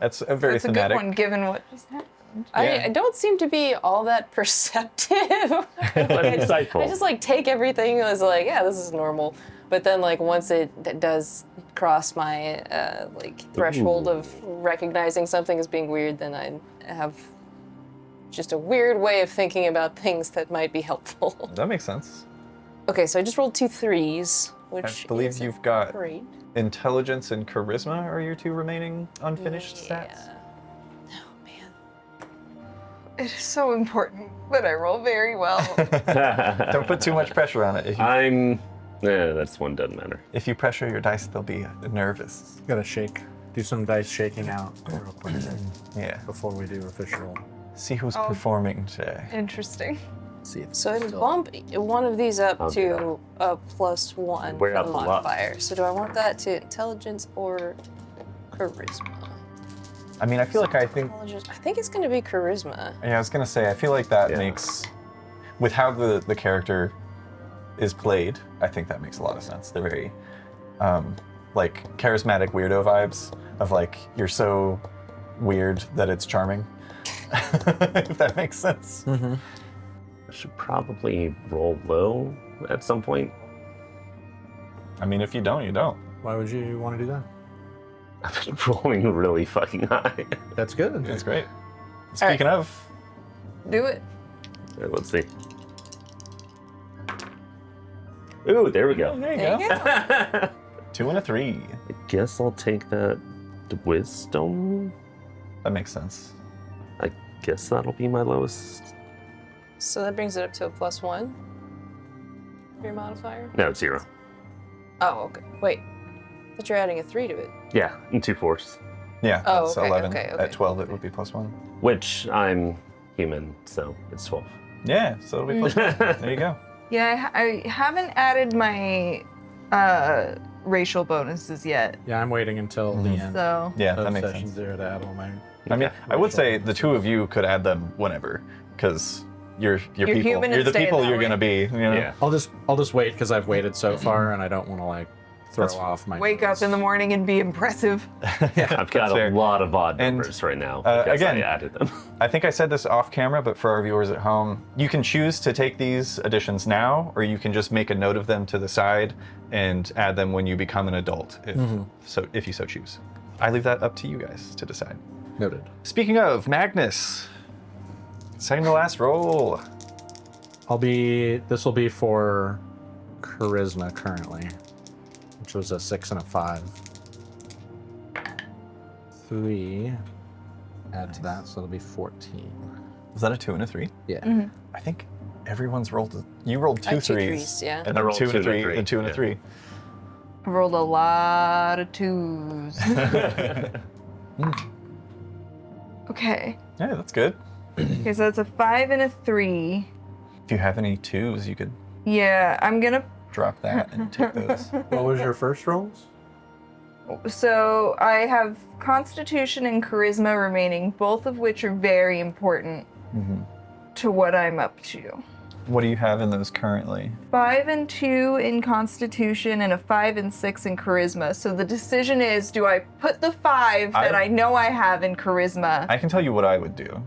That's a very That's a thematic. good one, given what just happened. I don't seem to be all that perceptive. Insightful. I just like take everything as like, yeah, this is normal. But then like once it does cross my like threshold of recognizing something as being weird, then I have just a weird way of thinking about things that might be helpful. That makes sense. Okay, so I just rolled 2 3s, which I believe isn't you've got great. intelligence and charisma are your two remaining unfinished stats. Yeah. Oh man. It is so important that I roll very well. Don't put too much pressure on it. That's one doesn't matter. If you pressure your dice, they'll be nervous. Gotta shake. Do some dice shaking out real quick Yeah. before we do official. See who's Oh. performing today. Interesting. See if So I it's still- bump one of these up I'll do to a +1 Where for up the the lot? modifier. So do I want that to intelligence or charisma? I mean, I feel like I think. I think it's going to be charisma. Yeah, I was gonna say. I feel like that Yeah. makes, with how the character is played, I think that makes a lot of sense. They're very, like charismatic weirdo vibes of like you're so weird that it's charming. If that makes sense. I should probably roll low at some point. I mean, if you don't, you don't. Why would you want to do that? I've been rolling really fucking high. That's good. That's great. Speaking of, Do it. Let's see. Ooh, there we go. there you There go. you go. 2 and a 3. I guess I'll take that wisdom. That makes sense. I guess that'll be my lowest. So that brings it up to a +1 for your modifier. No, 0. Oh, okay. Wait. But you're adding a 3 to it. Yeah, and 2 4s. Yeah, Oh, that's okay, 11. okay. At 12, it would be +1. Which I'm human, so it's 12. Yeah, so it'll be +1. There you go. Yeah, I haven't added my racial bonuses yet. Yeah, I'm waiting until the end So Yeah, of that makes session sense. 0 to add all my. I mean, I would say the two of you could add them whenever, because you're people. human You're and the stay people that you're way. gonna be. You know? Yeah. I'll just wait because I've waited so far and I don't want to like throw That's- off my. wake up in the morning and be impressive. I've got That's fair. a lot of odd And, numbers right now because again- I added them. I think I said this off camera, but for our viewers at home, you can choose to take these additions now, or you can just make a note of them to the side and add them when you become an adult, if you so choose. I leave that up to you guys to decide. Noted. Speaking of, Magnus, second to last roll. This will be for charisma currently, which was a 6 and a 5. 3. add to that, so it'll be 14. Was that a 2 and a 3? Yeah. I think everyone's rolled. You rolled I two had two threes. threes, yeah. And I then rolled 2 and a 3, three, and 2 and a yeah. 3. I rolled a lot of 2s. Okay. Yeah, that's good. Okay, so that's a 5 and a 3. If you have any 2s, you could Yeah, I'm gonna. drop that and take those. What was your first rolls? So I have Constitution and Charisma remaining, both of which are very important to what I'm up to. What do you have in those currently? 5 and 2 in Constitution and a 5 and 6 in Charisma. So the decision is, do I put the 5 that I know I have in Charisma? I can tell you what I would do.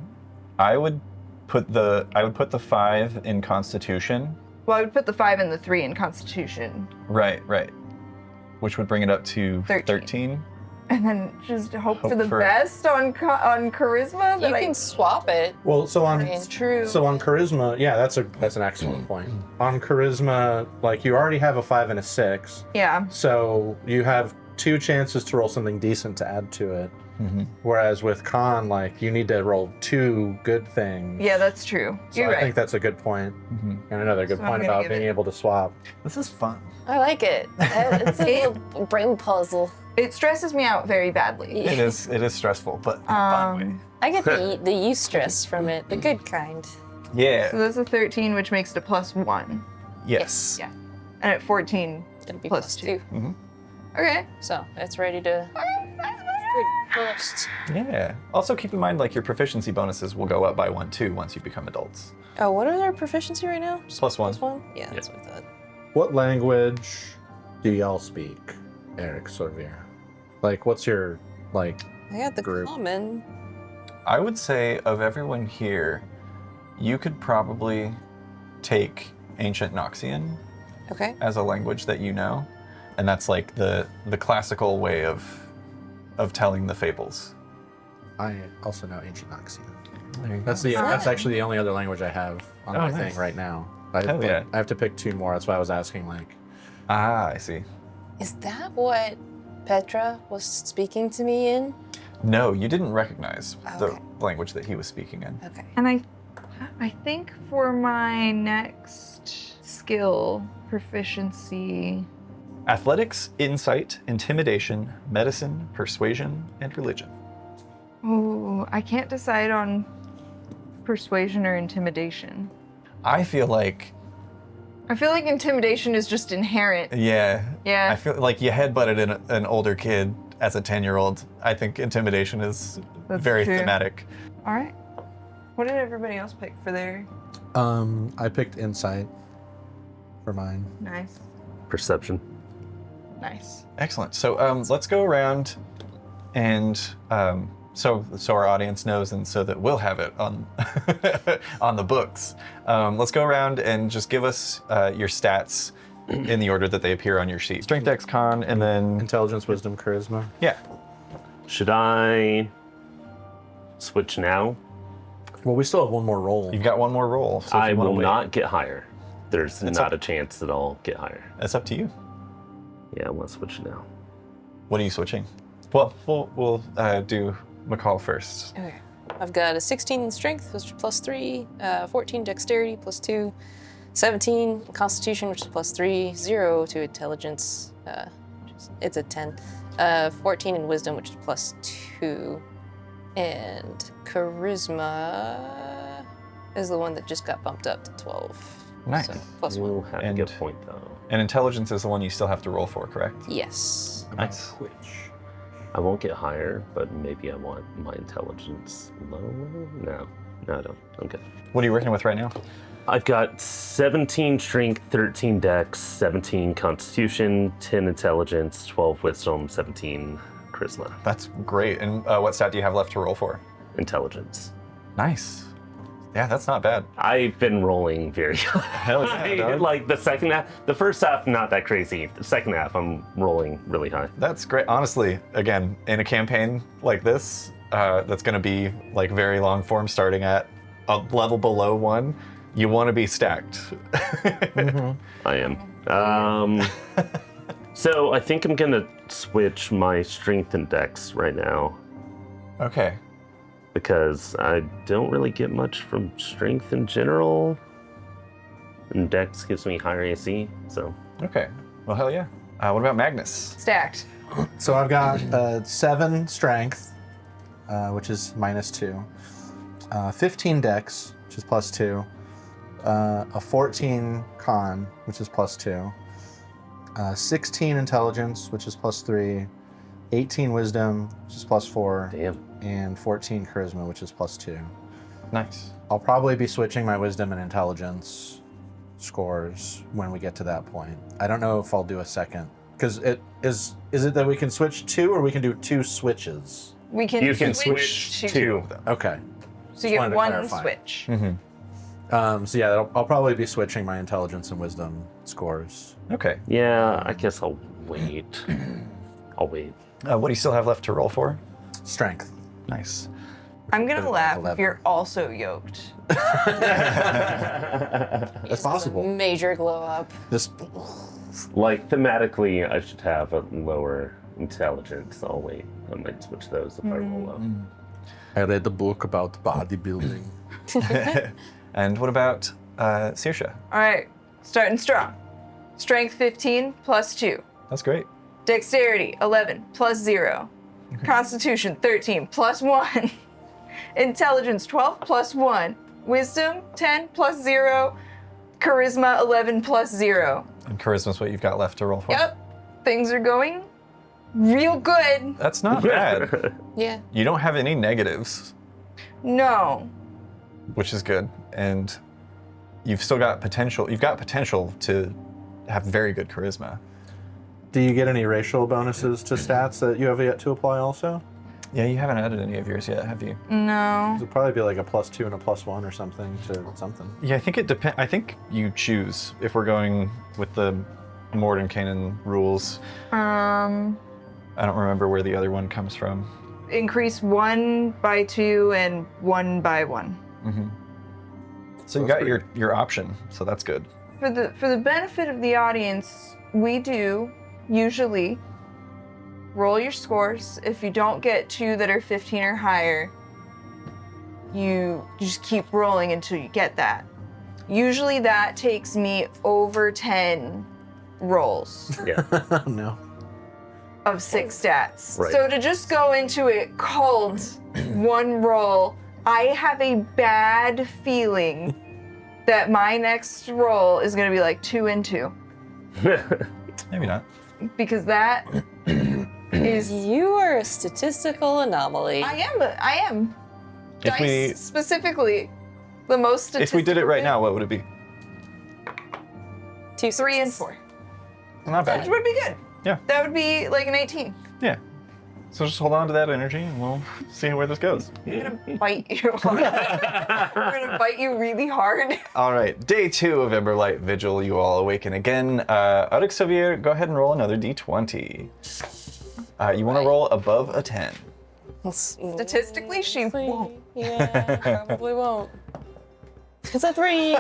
I would put the 5 in Constitution. Well, I would put the 5 and the 3 in Constitution, Right. Which would bring it up to 13. and then just hope for Hope the for- best on Charisma. You That can swap it. Well, so on It's true. so on charisma, yeah, that's an excellent point. On charisma, like you already have a 5 and a 6, Yeah. so you have 2 chances to roll something decent to add to it. Whereas with con, like you need to roll 2 good things. Yeah, that's true. So You're I right. think that's a good point. And another good So I'm point gonna about give being it- able to swap. This is fun. I like it. It's a little brain puzzle. It stresses me out very badly. It is stressful, but in a fun way. I get the eustress from it, the good kind. Yeah. So that's a 13, which makes it a +1. Yes. Yeah. And at 14, It'll be Plus +2. okay. So it's ready to burst. Yeah. Also keep in mind, like, your proficiency bonuses will go up by 1 too once you become adults. Oh, what is our proficiency right now? Just +1. +1? Yeah, that's what I thought. What language do y'all speak, Eric Sorvier? Like, what's your I got the Group. common. I would say of everyone here, you could probably take Ancient Noxian Okay. as a language that you know, and that's like the classical way of telling the fables. I also know Ancient Noxian. There you That's actually the only other language I have on my nice. thing right now. Hell yeah. I have to pick 2 more. That's why I was asking. Like, I see. Is that what Petra was speaking to me in? No, you didn't recognize Okay. the language that he was speaking in. Okay. And I think for my next skill proficiency, Athletics, insight, intimidation, medicine, persuasion, and religion. oh, I can't decide on persuasion or intimidation. I feel like, I feel like intimidation is just inherent. yeah. Yeah. I feel like you headbutted an older kid as a 10-year-old. I think intimidation is That's very true. thematic. All right. What did everybody else pick for their I picked insight for mine. nice? Perception. Nice. Excellent. So let's go around and so our audience knows, and so that we'll have it on on the books. Let's go around and just give us your stats in the order that they appear on your sheet. Strength, Dex, Con, and then Intelligence, wisdom, charisma. yeah. Should I switch now? Well, we still have 1 more roll. You've got 1 more roll. So if I you wanna will wait, not get higher. There's It's not up- a chance that I'll get higher. It's up to you. Yeah, I want to switch now. What are you switching? Well, we'll do McCall first. Okay. I've got a 16 in strength, which is +3, 14 dexterity, +2, 17 constitution, which is +3, 0 to intelligence, it's a 10, 14 in wisdom, which is +2, and charisma is the one that just got bumped up to 12. Nice. So +1. We'll have And- a good point though. And intelligence is the one you still have to roll for, correct? Yes. Nice. I won't get higher, but maybe I want my intelligence lower. No, I don't. I'm good. What are you working with right now? I've got 17 strength, 13 dex, 17 constitution, 10 intelligence, 12 wisdom, 17 charisma. That's great. And what stat do you have left to roll for? Intelligence. Nice. Yeah, that's not bad. I've been rolling very high. Hell yeah, dog. Like the second half, the first half, not that crazy. The second half, I'm rolling really high. That's great. Honestly, again, in a campaign like this, that's going to be like very long form, starting at a level below 1, you want to be stacked. I am. So I think I'm gonna switch my strength and dex right now. Okay. because I don't really get much from strength in general. And Dex gives me higher AC, so. Okay. Well, hell yeah. What about Magnus? Stacked. So I've got 7 strength, which is -2, 15 dex, which is +2, a 14 con, which is +2, 16 intelligence, which is +3, 18 wisdom, which is +4, Damn. and 14 charisma, which is +2. Nice. I'll probably be switching my wisdom and intelligence scores when we get to that point. I don't know if I'll do a second. Because is it that we can switch 2 or we can do 2 switches? We can You can switch switch to. 2 of them. Okay. So you wanted get to one clarify. switch. So yeah, I'll probably be switching my intelligence and wisdom scores. Okay. Yeah, I guess I'll wait. I'll wait. What do you still have left to roll for? Strength. Nice. I'm gonna laugh if 11. you're also yoked. That's possible. Major glow up. Just Like, thematically, I should have a lower intelligence. I'll wait. I might switch those if I roll up. I read a book about bodybuilding. And what about Saoirse? All right, starting strong. Strength 15 +2. That's great. Dexterity 11 +0. Constitution 13 +1. Intelligence 12 +1. Wisdom 10 +0. Charisma 11 +0. And charisma's what you've got left to roll for. Yep, things are going real good. That's not bad. Yeah. You don't have any negatives, No, which is good. And you've still got potential. You've got potential to have very good charisma. Do you get any racial bonuses to stats that you have yet to apply also? Yeah, you haven't added any of yours yet, have you? no. It'd probably be like a +2 and a +1 or something to something. Yeah, I think it depends. I think you choose if we're going with the Mordenkainen rules. I don't remember where the other one comes from. Increase 1 by 2 and 1 by 1. So you got your option, so that's good. For the benefit of the audience, we do usually roll your scores. If you don't get 2 that are 15 or higher, you just keep rolling until you get that. Usually that takes me over 10 rolls Yeah. No. of 6 stats. Right. So to just go into it cold, 1 roll, I have a bad feeling that my next roll is going to be like 2 and 2. Maybe not. Because that is You are a statistical anomaly. I am. If we Dice specifically, the most statistical. if we did it right now, what would it be? 2 3 and sixes. 4. Not Which bad. would be good. Yeah. That would be like an 18. Yeah. So just hold on to that energy, and we'll see where this goes. I'm gonna bite you. I'm gonna bite you really hard. All right, day 2 of Emberlight Vigil. You all awaken again. Audix Xavier, go ahead and roll another d20. You want to roll above a 10. Statistically, she won't. Yeah, probably won't. It's a 3.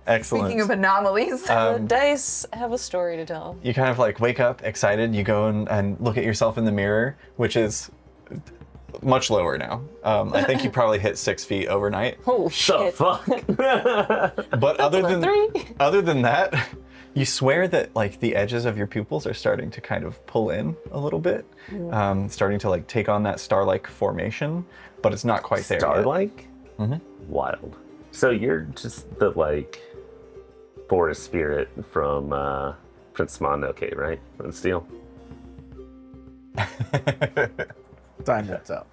Excellent. Speaking of anomalies. The dice have a story to tell. You kind of like wake up excited. You go and look at yourself in the mirror, which is much lower now. I think you probably hit 6 feet overnight. Oh The shit. fuck? But other a than 3. other than that, you swear that like the edges of your pupils are starting to kind of pull in a little bit, starting to like take on that star-like formation, but it's not quite there yet. Star-like? Wild. So you're just the like forest spirit from Prince Mononoke, right? From Steel. Time that's up.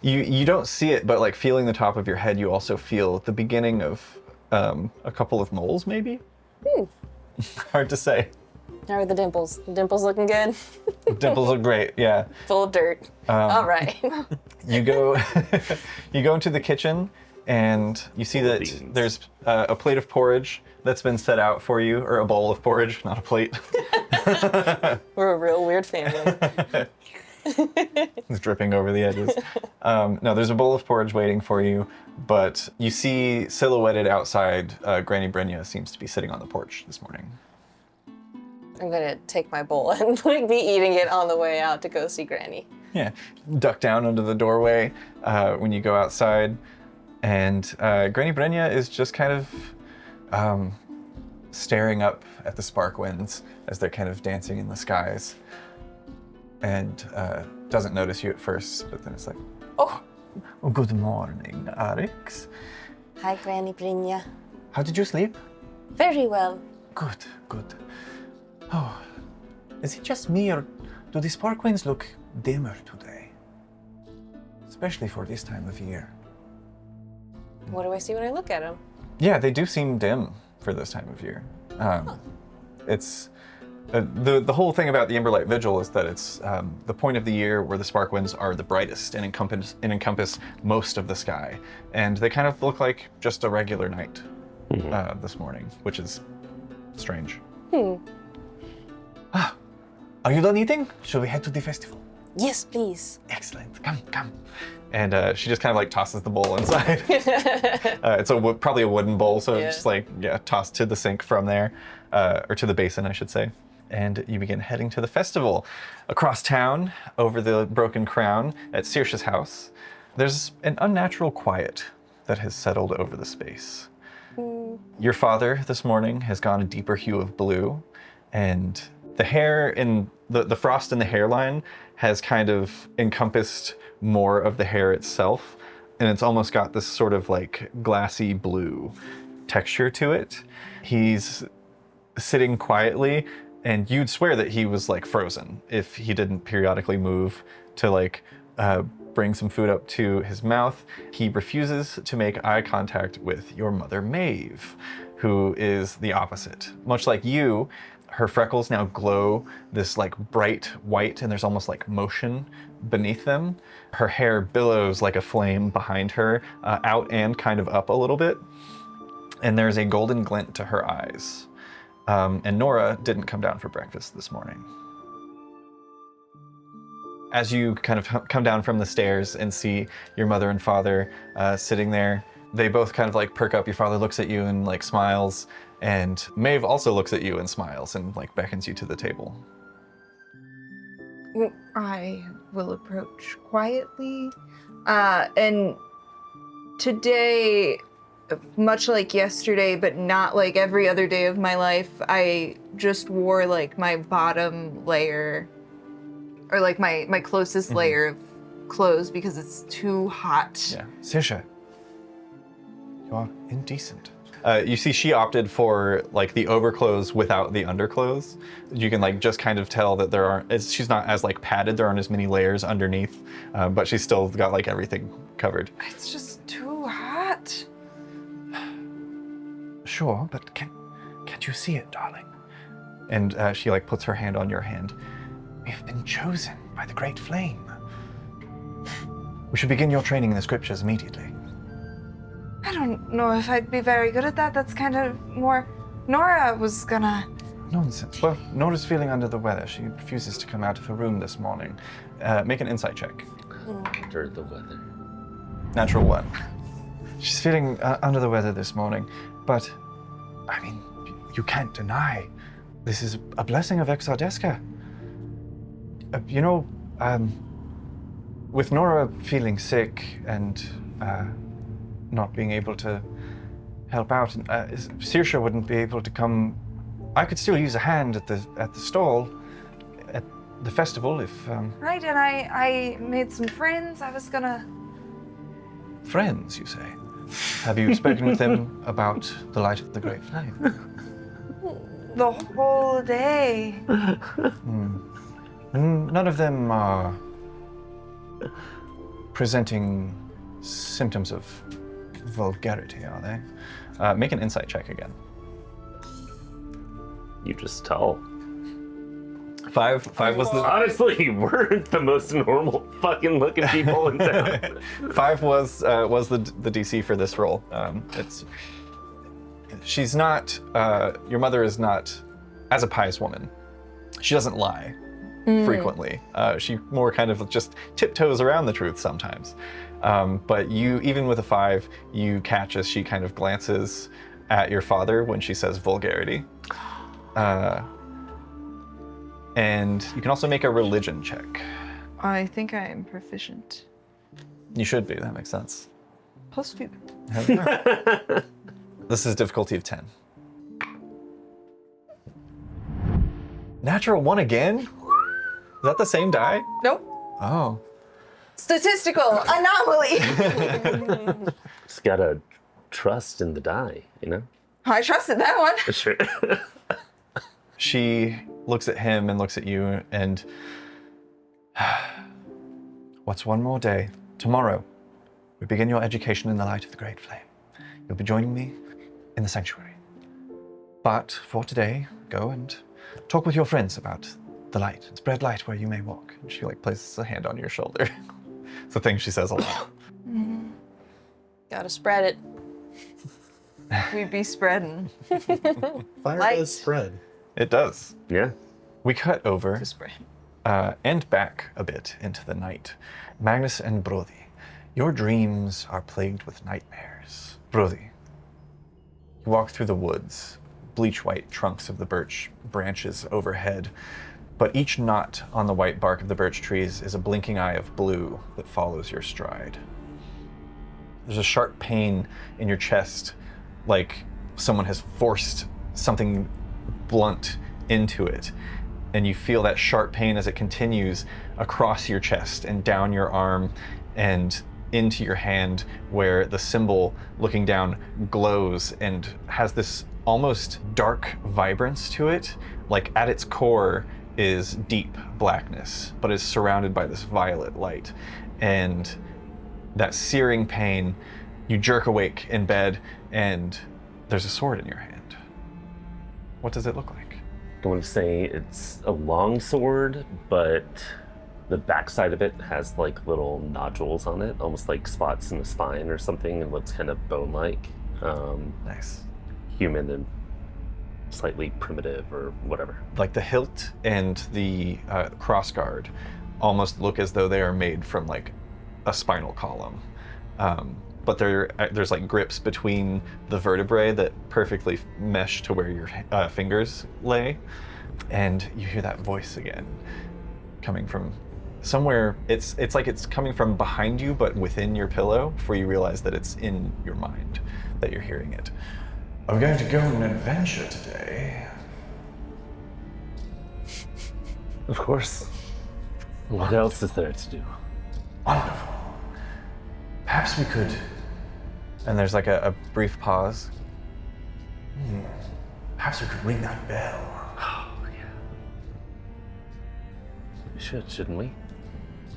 You don't see it, but like feeling the top of your head, you also feel the beginning of a couple of moles, maybe. Hard to say. How are the dimples? Dimples looking good? Dimples look great. Yeah. Full of dirt. All right. You go you go into the kitchen and you see that Beans. there's a plate of porridge that's been set out for you, or a bowl of porridge, not a plate. We're a real weird family. It's dripping over the edges. No, there's a bowl of porridge waiting for you, but you see silhouetted outside, Granny Brenya seems to be sitting on the porch this morning. I'm gonna take my bowl and like be eating it on the way out to go see Granny. yeah, duck down under the doorway when you go outside. And Granny Brenya is just kind of staring up at the Sparkwinds as they're kind of dancing in the skies. And doesn't notice you at first, but then it's like, oh, good morning, Arix. Hi, Granny Brynja. How did you sleep? Very well. Good, good. Oh, is it just me or do the Sparkwinds look dimmer today? Especially for this time of year. What do I see when I look at him? Yeah, they do seem dim for this time of year. It's the whole thing about the Emberlight Vigil is that it's the point of the year where the Sparkwinds are the brightest and encompass most of the sky, and they kind of look like just a regular night this morning, which is strange. Are you done eating? Shall we head to the festival? Yes, please. Excellent. Come. And she just kind of like tosses the bowl inside. It's probably a wooden bowl, so Yeah. it's just like tossed to the sink from there, or to the basin, I should say. And you begin heading to the festival. Across town, over the Broken Crown, at Saoirse's house, there's an unnatural quiet that has settled over the space. Your father this morning has gone a deeper hue of blue, and the hair in the frost in the hairline has kind of encompassed more of the hair itself, and it's almost got this sort of like glassy blue texture to it. He's sitting quietly, and you'd swear that he was like frozen if he didn't periodically move to like bring some food up to his mouth. He refuses to make eye contact with your mother, Maeve, who is the opposite. Much like you, her freckles now glow this like bright white, and there's almost like motion beneath them. Her hair billows like a flame behind her, out and kind of up a little bit. And there's a golden glint to her eyes. And Nora didn't come down for breakfast this morning. As you kind of come down from the stairs and see your mother and father sitting there, they both kind of like perk up. Your father looks at you and like smiles, and Maeve also looks at you and smiles and like beckons you to the table. I will approach quietly. And today, much like yesterday, but not like every other day of my life, I just wore like my bottom layer, or like my closest layer of clothes because it's too hot. Yeah. Saoirse, you are indecent. You see she opted for like the overclothes without the underclothes. You can like just kind of tell that she's not as like padded, there aren't as many layers underneath, but she's still got like everything covered. It's just too hot. Sure, but can't you see it, darling? And she like puts her hand on your hand. We've been chosen by the Great Flame. We should begin your training in the scriptures immediately. I don't know if I'd be very good at that. That's kind of more. Nora was gonna. Nonsense. Well, Nora's feeling under the weather. She refuses to come out of her room this morning. Make an insight check. Under the weather. Natural 1. She's feeling under the weather this morning, but, I mean, you can't deny this is a blessing of Exardeska. With Nora feeling sick and not being able to help out, Saoirse wouldn't be able to come. I could still use a hand at the stall at the festival if. Right, and I made some friends. I was gonna. Friends, you say? Have you spoken with them about the light of the Great Flame? The whole day. And none of them are presenting symptoms of vulgarity, are they? Make an insight check again. You just tell. 5 was the Honestly, we're the most normal fucking looking people in town. 5 was the DC for this roll. She's not. Your mother is not, as a pious woman, she doesn't lie frequently. She more kind of just tiptoes around the truth sometimes. But you, even with a 5, you catch as she kind of glances at your father when she says vulgarity. And you can also make a religion check. I think I am proficient. You should be. That makes sense. +2. This is difficulty of 10. Natural 1 again? Is that the same die? Nope. Oh. Statistical anomaly. Just gotta trust in the die, you know? I trusted that one. Sure. She looks at him and looks at you and... What's one more day? Tomorrow, we begin your education in the light of the Great Flame. You'll be joining me in the sanctuary. But for today, go and talk with your friends about the light. Spread light where you may walk. And she places a hand on your shoulder. It's a thing she says a lot. Gotta spread it. We be spreading. Fire Light. does spread. It does. Yeah. We cut over Spread. and back a bit into the night. Magnus and Brody, your dreams are plagued with nightmares. Brody, you walk through the woods, bleach white trunks of the birch branches overhead, but each knot on the white bark of the birch trees is a blinking eye of blue that follows your stride. There's a sharp pain in your chest, like someone has forced something blunt into it. And you feel that sharp pain as it continues across your chest and down your arm and into your hand, where the symbol looking down glows and has this almost dark vibrance to it. Like at its core is deep blackness, but is surrounded by this violet light. And that searing pain, you jerk awake in bed and there's a sword in your hand. What does it look like? I want to say it's a long sword, but the backside of it has little nodules on it, almost like spots in the spine or something. It looks kind of bone-like. Nice. Human and slightly primitive or whatever. Like the hilt and the crossguard almost look as though they are made from a spinal column. But there's grips between the vertebrae that perfectly mesh to where your fingers lay. And you hear that voice again, coming from somewhere. It's like it's coming from behind you, but within your pillow, before you realize that it's in your mind that you're hearing it. I'm going to go on an adventure today. Of course. What else is there to do? Wonderful. Perhaps we could... And there's a brief pause. Perhaps we could ring that bell. Oh, yeah. We should, shouldn't we?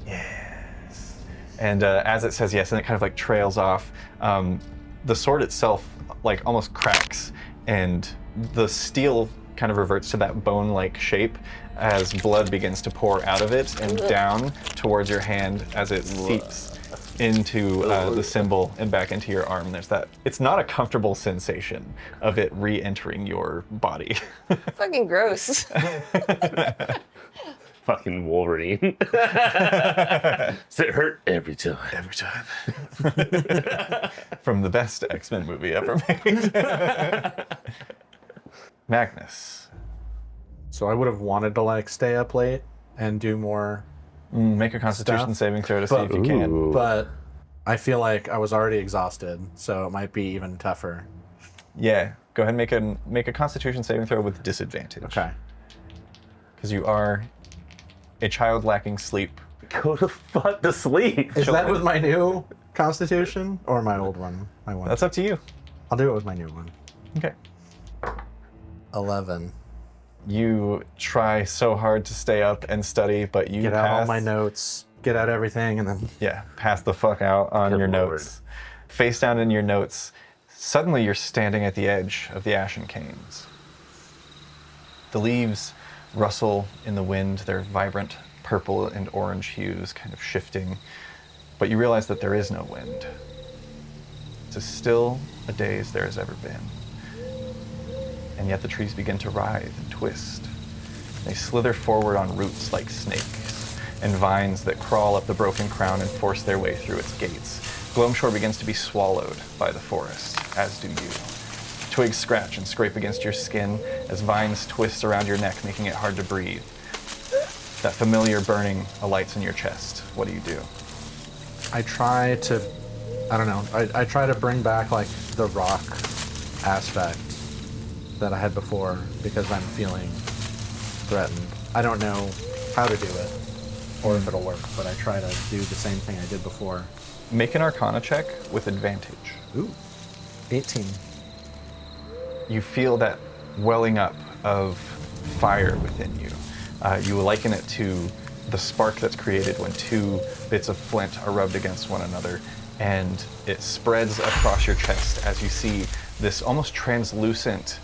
Yes. And as it says yes, and it kind of trails off, the sword itself almost cracks, and the steel kind of reverts to that bone-like shape as blood begins to pour out of it and down towards your hand as it seeps into the symbol and back into your arm. There's that. It's not a comfortable sensation of it re-entering your body. Fucking gross. Fucking Wolverine. Does it hurt every time? Every time. From the best X-Men movie ever made. Magnus. So I would have wanted to stay up late and do more, Make a Constitution Stuff. saving throw to see if you Ooh. can. but I feel like I was already exhausted, so it might be even tougher. Yeah, go ahead and make a Constitution saving throw with disadvantage. Okay. Because you are a child lacking sleep. Go to fuck to sleep. Is that with my new Constitution or my old one? My one. That's up to you. I'll do it with my new one. Okay. 11. You try so hard to stay up and study, but you Get pass. out all my notes, get out everything, and then Yeah, pass the fuck out on Good your lord. notes. Face down in your notes. Suddenly you're standing at the edge of the ashen canes. The leaves rustle in the wind, their vibrant purple and orange hues kind of shifting, but you realize that there is no wind. It's as still a day as there has ever been. And yet the trees begin to writhe and twist. They slither forward on roots like snakes, and vines that crawl up the broken crown and force their way through its gates. Gloamshore begins to be swallowed by the forest, as do you. Twigs scratch and scrape against your skin as vines twist around your neck, making it hard to breathe. that familiar burning alights in your chest. What do you do? I try to, I don't know, I try to bring back like the rock aspect that I had before because I'm feeling threatened. I don't know how to do it or if it'll work, but I try to do the same thing I did before. Make an Arcana check with advantage. Ooh, 18. You feel that welling up of fire within you. You liken it to the spark that's created when two bits of flint are rubbed against one another, and it spreads across your chest as you see this almost translucent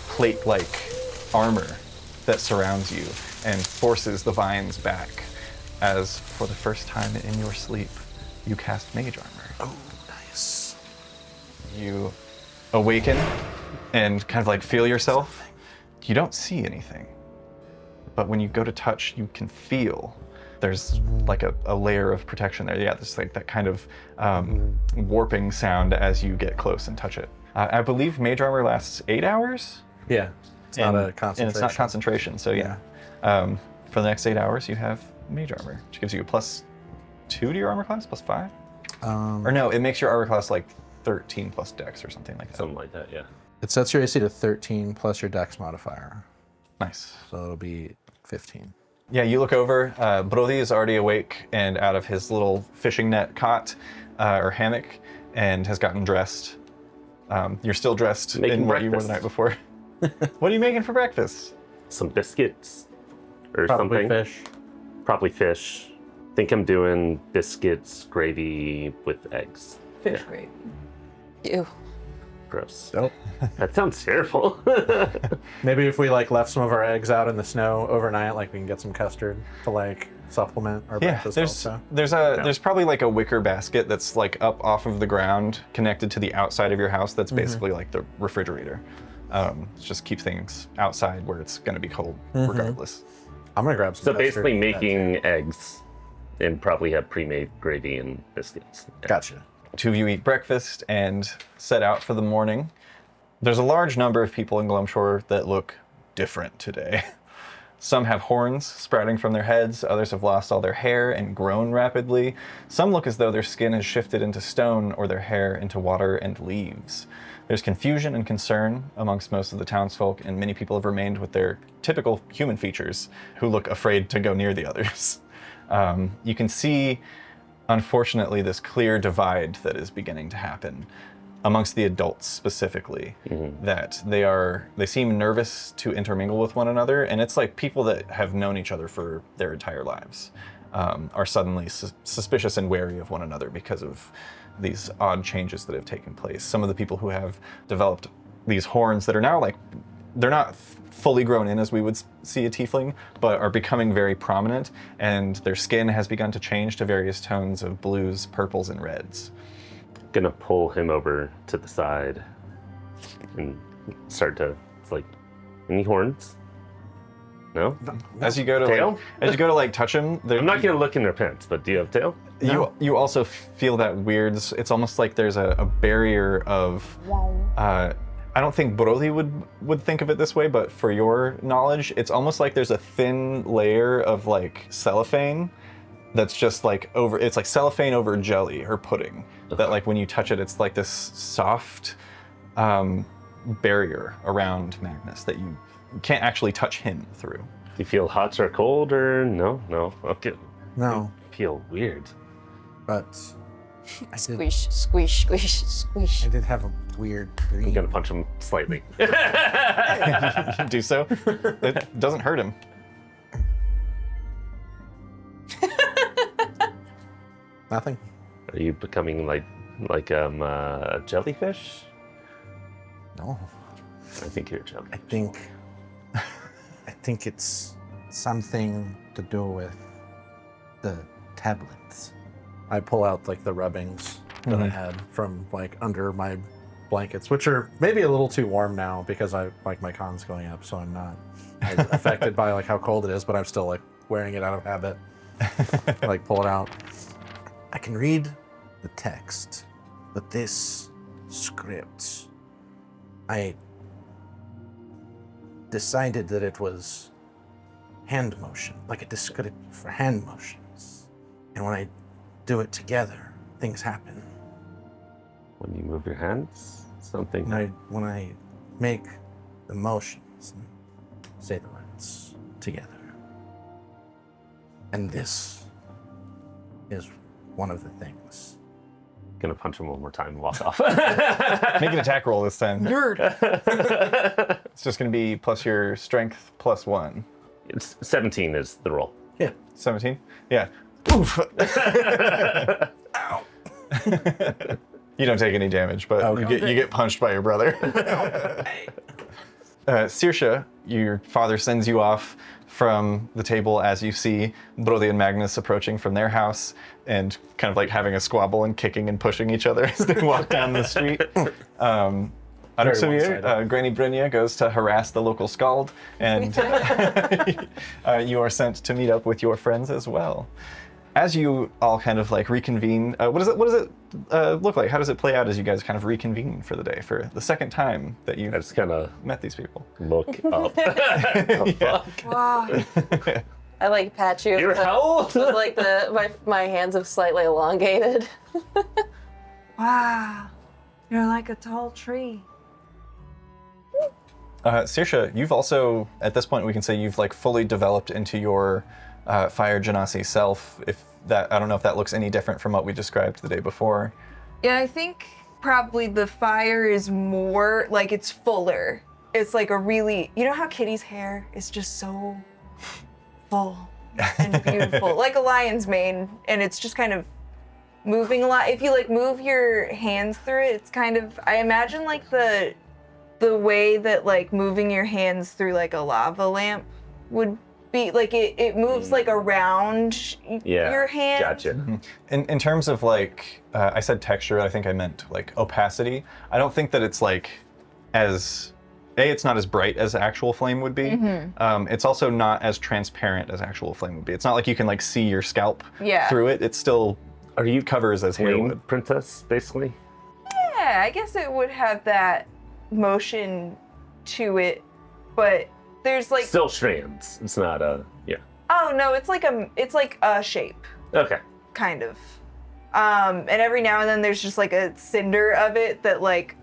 plate-like armor that surrounds you and forces the vines back as, for the first time in your sleep, you cast Mage Armor. Oh, nice. You awaken and kind of like feel yourself. You don't see anything, but when you go to touch, you can feel there's like a layer of protection there. Yeah, there's like that kind of warping sound as you get close and touch it. I believe Mage Armor lasts 8 hours. Yeah, it's not a concentration. And it's not concentration, so yeah. For the next 8 hours, you have Mage Armor, which gives you a +2 to your armor class, +5? Or no, it makes your armor class like 13 plus dex or something like that. Something like that, yeah. It sets your AC to 13 plus your dex modifier, Nice. so it'll be 15. Yeah, you look over. Brody is already awake and out of his little fishing net cot or hammock and has gotten dressed. You're still dressed Making in what you wore the breakfast. night before. What are you making for breakfast? Some biscuits or Probably something. fish. Probably fish. Think I'm doing biscuits, gravy with eggs. Fish gravy. Ew. Gross. Nope. That sounds terrible. Maybe if we like left some of our eggs out in the snow overnight, like we can get some custard to like supplement our Yeah, breakfast there's also. there's probably like a wicker basket that's like up off of the ground, connected to the outside of your house. That's basically like the refrigerator. Just keep things outside where it's going to be cold, regardless. I'm gonna grab some So custard. basically making eggs and probably have pre-made gravy and biscuits. Gotcha. Two of you eat breakfast and set out for the morning. There's a large number of people in Glumshore that look different today. Some have horns sprouting from their heads, others have lost all their hair and grown rapidly. Some look as though their skin has shifted into stone or their hair into water and leaves. There's confusion and concern amongst most of the townsfolk, and many people have remained with their typical human features who look afraid to go near the others. You can see, unfortunately, this clear divide that is beginning to happen amongst the adults specifically, that they seem nervous to intermingle with one another, and it's like people that have known each other for their entire lives are suddenly suspicious and wary of one another because of these odd changes that have taken place. Some of the people who have developed these horns that are now like, they're not fully grown in as we would see a tiefling, but are becoming very prominent, and their skin has begun to change to various tones of blues, purples, and reds. Gonna pull him over to the side and start to, it's like, any horns? No? As you go to Tail? like touch him, I'm not gonna look in their pants, but do you have tail? you also feel that weird. It's almost like there's a barrier of. I don't think Brody would think of it this way, but for your knowledge, it's almost like there's a thin layer of like cellophane that's just like over. It's like cellophane over jelly or pudding. That like when you touch it, it's like this soft barrier around Magnus that you can't actually touch him through. Do you feel hot or cold or no? No. Okay. No, Feel weird. but I did, Squish, squish, squish, squish. I did have a weird I'm dream. gonna punch him slightly. Do so. It doesn't hurt him. Nothing. Are you becoming like a jellyfish? No, I think you're a jellyfish. I think it's something to do with the tablets. I pull out like the rubbings that I had from like under my blankets, which are maybe a little too warm now because I like my con's going up, so I'm not as affected by like how cold it is, but I'm still like wearing it out of habit. Like pull it out. I can read the text, but this script, I decided that it was hand motion, like a descriptor for hand motions. And when I do it together, things happen. When you move your hands, something. When I make the motions and say the words together. And this is one of the things. Gonna punch him one more time and walk off. Make an attack roll this time. Nerd. It's just going to be plus your strength plus 1. It's 17 is the roll. Yeah. 17? Yeah. Oof. Ow. You don't take any damage, but you get punched by your brother. Saoirse, your father sends you off from the table as you see Brody and Magnus approaching from their house and kind of like having a squabble and kicking and pushing each other as they walk down the street. Aruxavir, Granny Brynja goes to harass the local skald, and you are sent to meet up with your friends as well. As you all kind of like reconvene, what does it look like? How does it play out as you guys kind of reconvene for the day for the second time that you I just kind of met these people? look up. Wow. I like pat you. Your health? With like my hands have slightly elongated. Wow. You're like a tall tree. Saoirse, you've also, at this point, we can say you've like fully developed into your fire genasi self. If that, I don't know if that looks any different from what we described the day before. Yeah, I think probably the fire is more like it's fuller. It's like a really, you know how Kitty's hair is just so full and beautiful, like a lion's mane, and it's just kind of moving a lot. If you like move your hands through it, it's kind of, I imagine like the way that like moving your hands through like a lava lamp would be, like it moves like around your hand. Gotcha. In terms of like, I said texture, I think I meant like opacity. I don't think that it's like as, it's not as bright as actual flame would be. It's also not as transparent as actual flame would be. It's not like you can like see your scalp through it. It still covers as hair Flame would. princess, basically. Yeah, I guess it would have that motion to it, but there's like Still strands. It's not a, oh no, it's like a shape Okay. kind of, and every now and then there's just like a cinder of it that like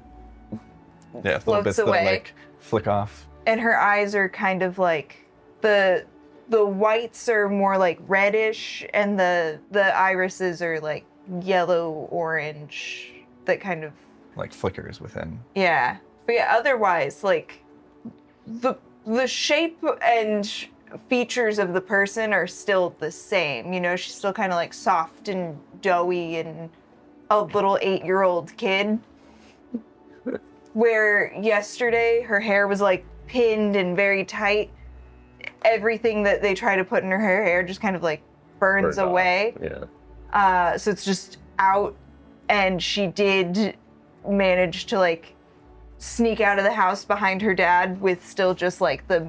Yeah, little floats bits away. that like flick off. And her eyes are kind of like the whites are more like reddish, and the irises are like yellow orange, that kind of, Like flickers within. yeah. But yeah, otherwise like the shape and features of the person are still the same. You know, she's still kind of like soft and doughy and a little 8-year-old kid. Where yesterday her hair was like pinned and very tight. Everything that they try to put in her hair just kind of like burns Burned off. away. Yeah. So it's just out, and she did manage to like sneak out of the house behind her dad with still just like the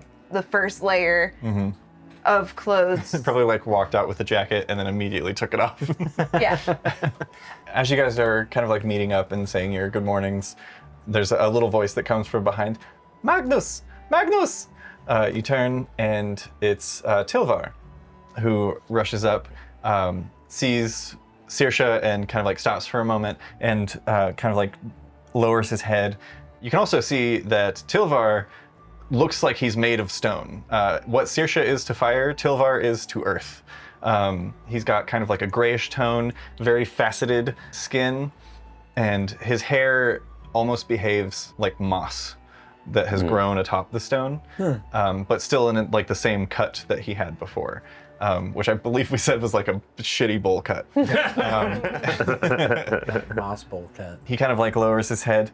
first layer of clothes. Probably like walked out with the jacket and then immediately took it off. Yeah. As you guys are kind of like meeting up and saying your good mornings, there's a little voice that comes from behind. Magnus! Magnus! You turn and it's Tilvar, who rushes up, sees Saoirse and kind of like stops for a moment and kind of like lowers his head. You can also see that Tilvar looks like he's made of stone. What Saoirse is to fire, Tilvar is to earth. He's got kind of like a grayish tone, very faceted skin, and his hair almost behaves like moss that has grown atop the stone, but still in like the same cut that he had before, which I believe we said was like a shitty bowl cut. Moss bowl cut. He kind of like lowers his head.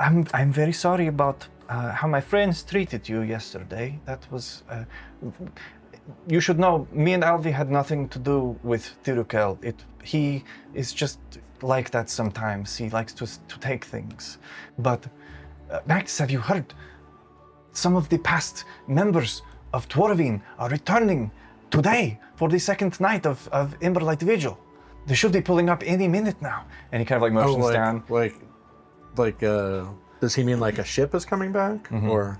I'm very sorry about how my friends treated you yesterday. That was, you should know, me and Alvi had nothing to do with Tirukel. He is just like that sometimes. He likes to take things. But Max, have you heard? Some of the past members of Dwarvin are returning today for the second night of Emberlight Vigil. They should be pulling up any minute now. And he kind of like motions down. Does he mean like a ship is coming back, or?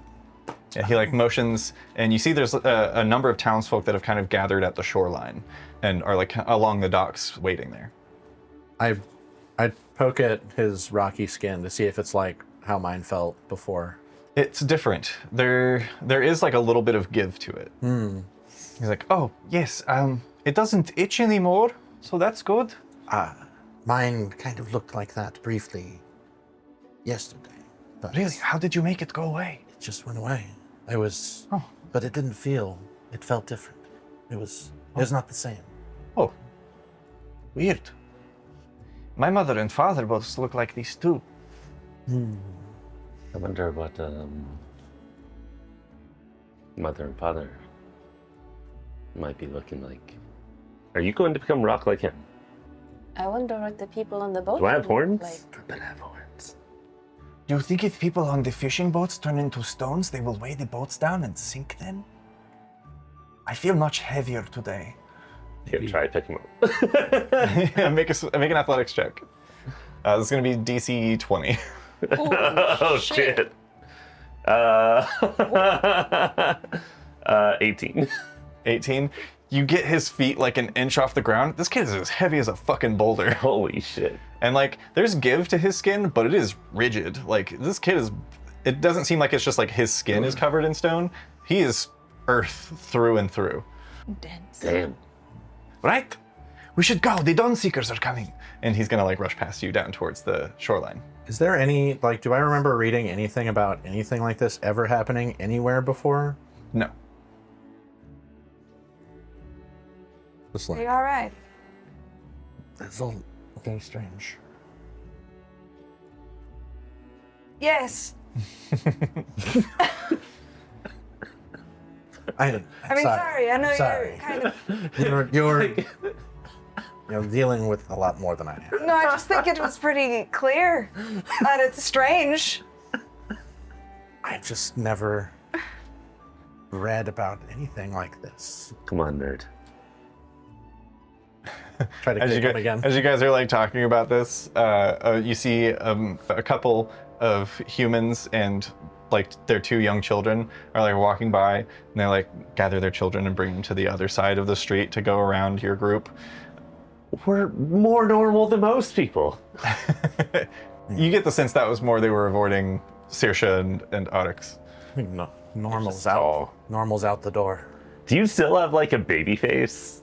Yeah, he like motions, and you see there's a number of townsfolk that have kind of gathered at the shoreline and are like along the docks waiting there. I poke at his rocky skin to see if it's like how mine felt before. It's different. There is like a little bit of give to it. He's like, oh yes, it doesn't itch anymore, so that's good. Mine kind of looked like that briefly yesterday, but Really? How did you make it go away? it just went away. Oh. But it didn't feel. It felt different. It was not the same. Oh, weird. My mother and father both look like these too. I wonder what mother and father might be looking like. Are you going to become rock like him? I wonder what the people on the boat Do I have look horns? like. I bet I have horns. Do you think if people on the fishing boats turn into stones, they will weigh the boats down and sink then? I feel much heavier today. Here, try picking him up. Yeah, make an athletics check. This is going to be DC 20. Oh shit. 18. 18. You get his feet like an inch off the ground. This kid is as heavy as a fucking boulder. Holy shit. And like, there's give to his skin, but it is rigid. Like, this kid is, it doesn't seem like it's just like his skin is covered in stone. He is earth through and through. Dense. Damn. Right? We should go. The Dawn Seekers are coming. And he's gonna like rush past you down towards the shoreline. Is there any, like, do I remember reading anything about anything like this ever happening anywhere before? No. Just Are you like, all right? that's all very strange. Yes. I I mean, sorry. I know Sorry. you're kind of. You're dealing with a lot more than I am. No, I just think it was pretty clear that it's strange. I just never read about anything like this. Come on, nerd. Try to kick him again. As you guys are like talking about this, you see a couple of humans and like their two young children are like walking by, and they like gather their children and bring them to the other side of the street to go around your group. We're more normal than most people. You get the sense that was more they were avoiding Saoirse and Oryx. No, normal's Just out. tall. Normal's out the door. Do you still have like a baby face?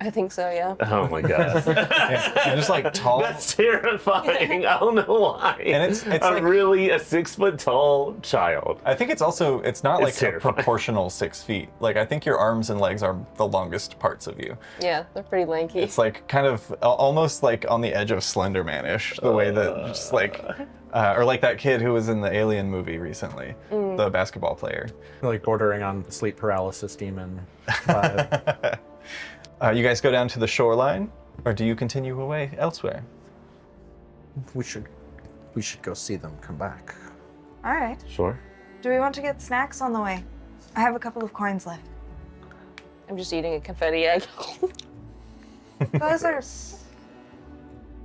I think so, yeah. Oh my god. And just like tall. That's terrifying. I don't know why. And it's I'm like- really a 6 foot tall child. I think it's also, it's not It's like a terrifying. proportional 6 feet. Like, I think your arms and legs are the longest parts of you. Yeah, they're pretty lanky. It's like kind of almost like on the edge of Slender Man-ish, the way that just like, or like that kid who was in the Alien movie recently, the basketball player. Like bordering on sleep paralysis demon vibe. You guys go down to the shoreline, or do you continue away elsewhere? we should go see them come back. All right. Sure. Do we want to get snacks on the way? I have a couple of coins left. I'm just eating a confetti egg. Those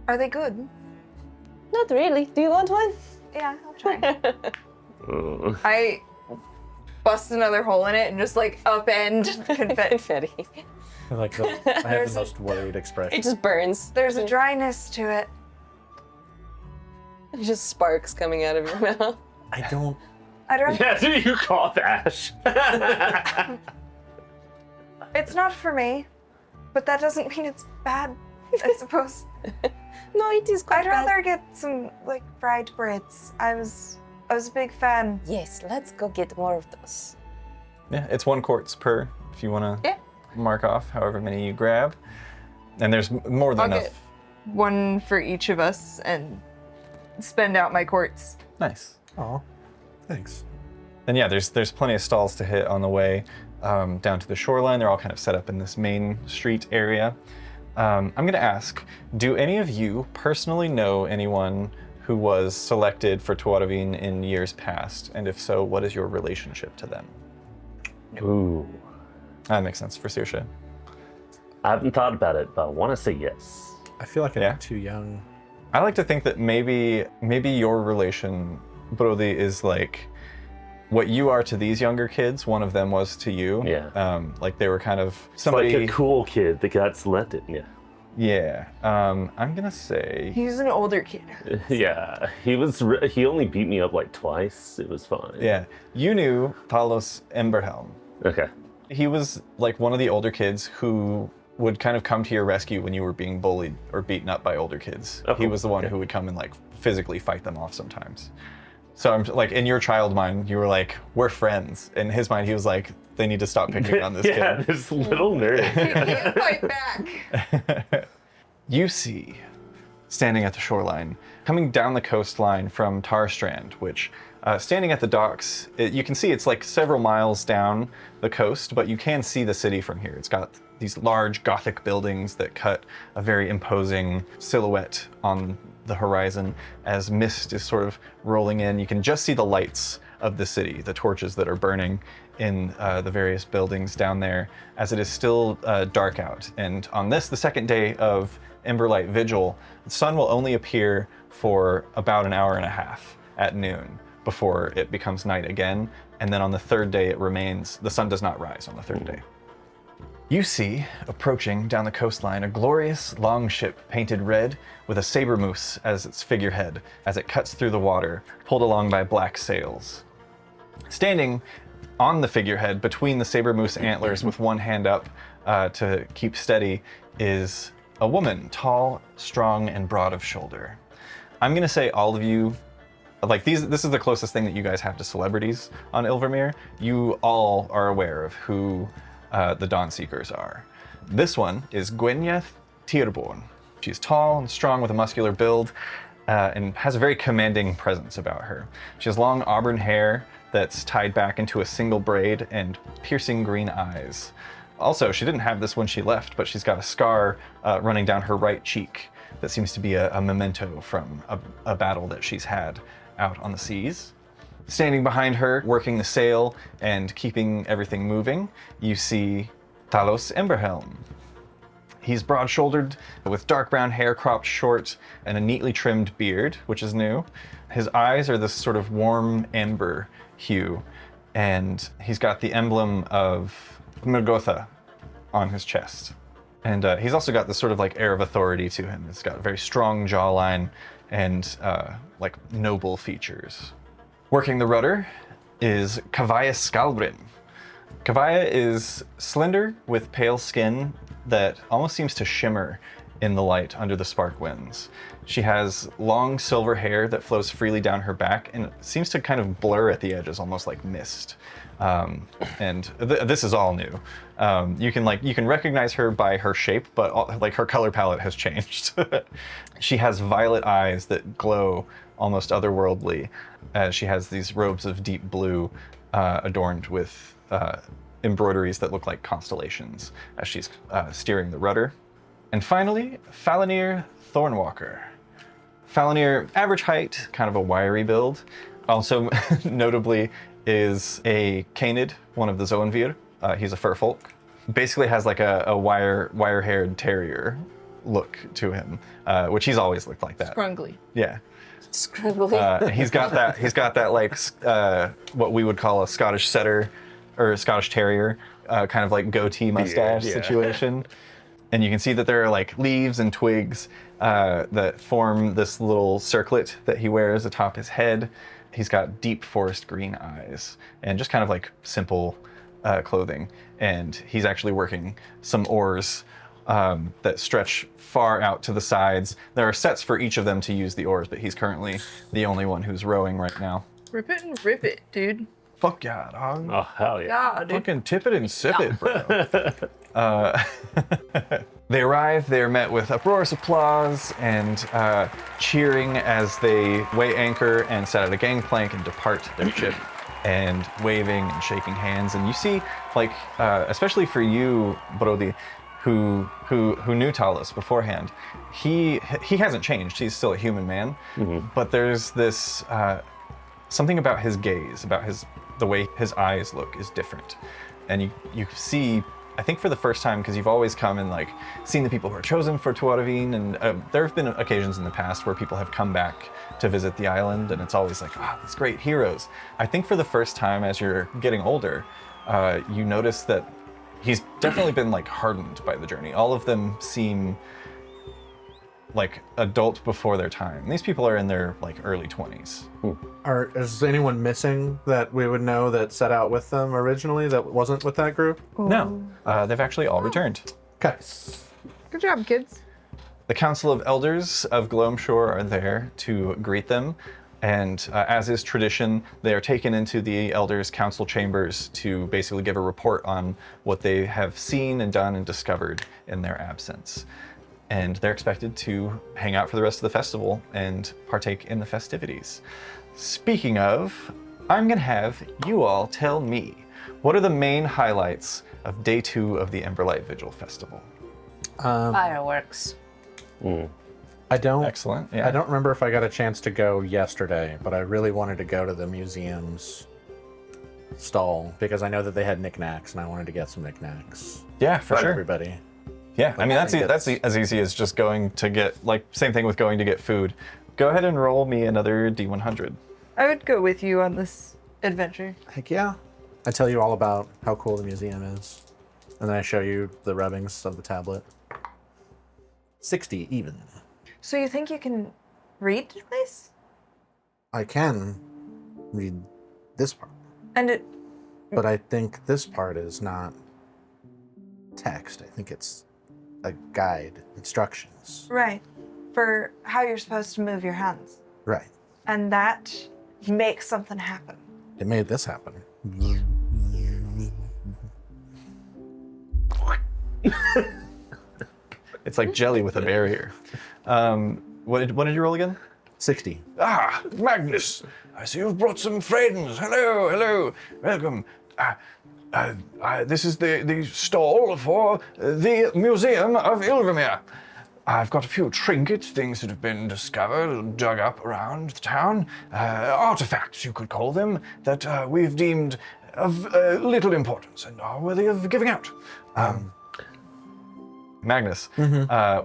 are they good? Not really. Do you want one? Yeah, I'll try. Uh, I bust another hole in it and just like upend confetti. Confetti. Like I have There's the most worried expression. It just burns. There's a dryness to it. It's just sparks coming out of your mouth. I don't. I'd rather, yeah, do you cough ash? it's not for me, but that doesn't mean it's bad, I suppose. No, it is quite I'd rather get some like fried breads. I was a big fan. Yes, let's go get more of those. Yeah, it's 1 quartz per, if you want to Yeah. mark off however many you grab. And there's more than I'll enough. get one for each of us and spend out my quartz. Nice. Oh, thanks. And yeah, there's plenty of stalls to hit on the way down to the shoreline. They're all kind of set up in this main street area. I'm going to ask, do any of you personally know anyone who was selected for Tuaravin in years past? And if so, what is your relationship to them? Ooh. That makes sense for Saoirse. I haven't thought about it, but I want to say yes. I feel like I'm Yeah. too young. I like to think that maybe your relation, Brody, is like what you are to these younger kids, one of them was to you. Yeah. Like they were kind of It's somebody. like a cool kid that got selected. Yeah. Yeah. I'm gonna say. He's an older kid. Yeah. He only beat me up like twice. It was fine. Yeah. You knew Talos Emberhelm. Okay. He was like one of the older kids who would kind of come to your rescue when you were being bullied or beaten up by older kids. Oh, he was the one okay. who would come and like physically fight them off sometimes. So I'm like, in your child mind, you were like, we're friends. In his mind, he was like, they need to stop picking on this Yeah, kid. this little nerd. He can't fight back. You see, standing at the shoreline, coming down the coastline from Tarstrand, which, standing at the docks, you can see it's like several miles down the coast, but you can see the city from here. It's got these large Gothic buildings that cut a very imposing silhouette on the horizon as mist is sort of rolling in. You can just see the lights of the city, the torches that are burning in the various buildings down there, as it is still dark out. And on this, the second day of Emberlight Vigil, the sun will only appear for about an hour and a half at noon before it becomes night again. And then on the third day, the sun does not rise on the third day. You see, approaching down the coastline, a glorious longship painted red with a saber moose as its figurehead as it cuts through the water, pulled along by black sails. Standing on the figurehead between the saber moose antlers with one hand up to keep steady is a woman, tall, strong, and broad of shoulder. I'm gonna say all of you, like this is the closest thing that you guys have to celebrities on Ilvermere. You all are aware of who the Dawn Seekers are. This one is Gwyneth Tyrborn. She's tall and strong with a muscular build and has a very commanding presence about her. She has long auburn hair that's tied back into a single braid and piercing green eyes. Also, she didn't have this when she left, but she's got a scar running down her right cheek that seems to be a memento from a battle that she's had out on the seas. Standing behind her, working the sail and keeping everything moving, you see Talos Emberhelm. He's broad-shouldered with dark brown hair cropped short and a neatly trimmed beard, which is new. His eyes are this sort of warm amber hue, and he's got the emblem of Murgotha on his chest. And he's also got this sort of like air of authority to him. It's got a very strong jawline and like noble features. Working the rudder is Kavaya Skalbrin. Kavaya is slender with pale skin that almost seems to shimmer in the light under the Sparkwinds. She has long silver hair that flows freely down her back and seems to kind of blur at the edges, almost like mist. This is all new. You can recognize her by her shape, but like her color palette has changed. She has violet eyes that glow almost otherworldly, as she has these robes of deep blue adorned with embroideries that look like constellations as she's steering the rudder. And finally, Falinir Thornwalker. Falinir, average height, kind of a wiry build. Also, notably, is a Canid, one of the Zoanvir. He's a furfolk. Basically has like a wire-haired terrier look to him, which he's always looked like that. Scrungly. Yeah. Scrubbly. He's got that like what we would call a Scottish setter or a Scottish terrier, kind of like goatee mustache situation. And you can see that there are like leaves and twigs that form this little circlet that he wears atop his head. He's got deep forest green eyes and just kind of like simple clothing. And he's actually working some oars that stretch far out to the sides. There are sets for each of them to use the oars, but he's currently the only one who's rowing right now. Rip it and rip it, dude. Fuck yeah, dog. Oh, hell yeah. Yeah, dude. Fucking tip it and sip it, bro. They arrive, they're met with uproarious applause and cheering as they weigh anchor and set out a gangplank and depart their ship, and waving and shaking hands. And you see, like, especially for you, Brody, who knew Talos beforehand, he hasn't changed. He's still a human man, but there's this something about his gaze, about the way his eyes look is different. And you see I think for the first time, because you've always come and like seen the people who are chosen for Tuaravine, and there have been occasions in the past where people have come back to visit the island, and it's always like, these great heroes. I think for the first time, as you're getting older, you notice that he's definitely been like hardened by the journey. All of them seem like adult before their time. These people are in their like early 20s. Is anyone missing that we would know that set out with them originally that wasn't with that group? No, they've actually all returned. Okay. Good job, kids. The Council of Elders of Gloamshore are there to greet them, and as is tradition, they are taken into the Elders' council chambers to basically give a report on what they have seen and done and discovered in their absence. And they're expected to hang out for the rest of the festival and partake in the festivities. Speaking of, I'm gonna have you all tell me, what are the main highlights of day 2 of the Emberlight Vigil Festival? Fireworks. I don't. Excellent. Yeah. I don't remember if I got a chance to go yesterday, but I really wanted to go to the museum's stall because I know that they had knickknacks, and I wanted to get some knickknacks Yeah, for sure. everybody. Yeah, I mean that's think as easy as just going to get, like, same thing with going to get food. Go ahead and roll me another D100. I would go with you on this adventure. Heck yeah! I tell you all about how cool the museum is, and then I show you the rubbings of the tablet. 60 even. So you think you can read this? I can read this part, And it but I think this part is not text. I think it's a guide, instructions. right for how you're supposed to move your hands, Right. and that makes something happen. It made this happen. It's like jelly with a barrier. What did you roll again? 60. Ah, Magnus, I see you've brought some friends. Hello, welcome. This is the stall for the Museum of Ilvermere. I've got a few trinkets, things that have been discovered and dug up around the town, artifacts you could call them, that we've deemed of little importance and are worthy of giving out. Magnus,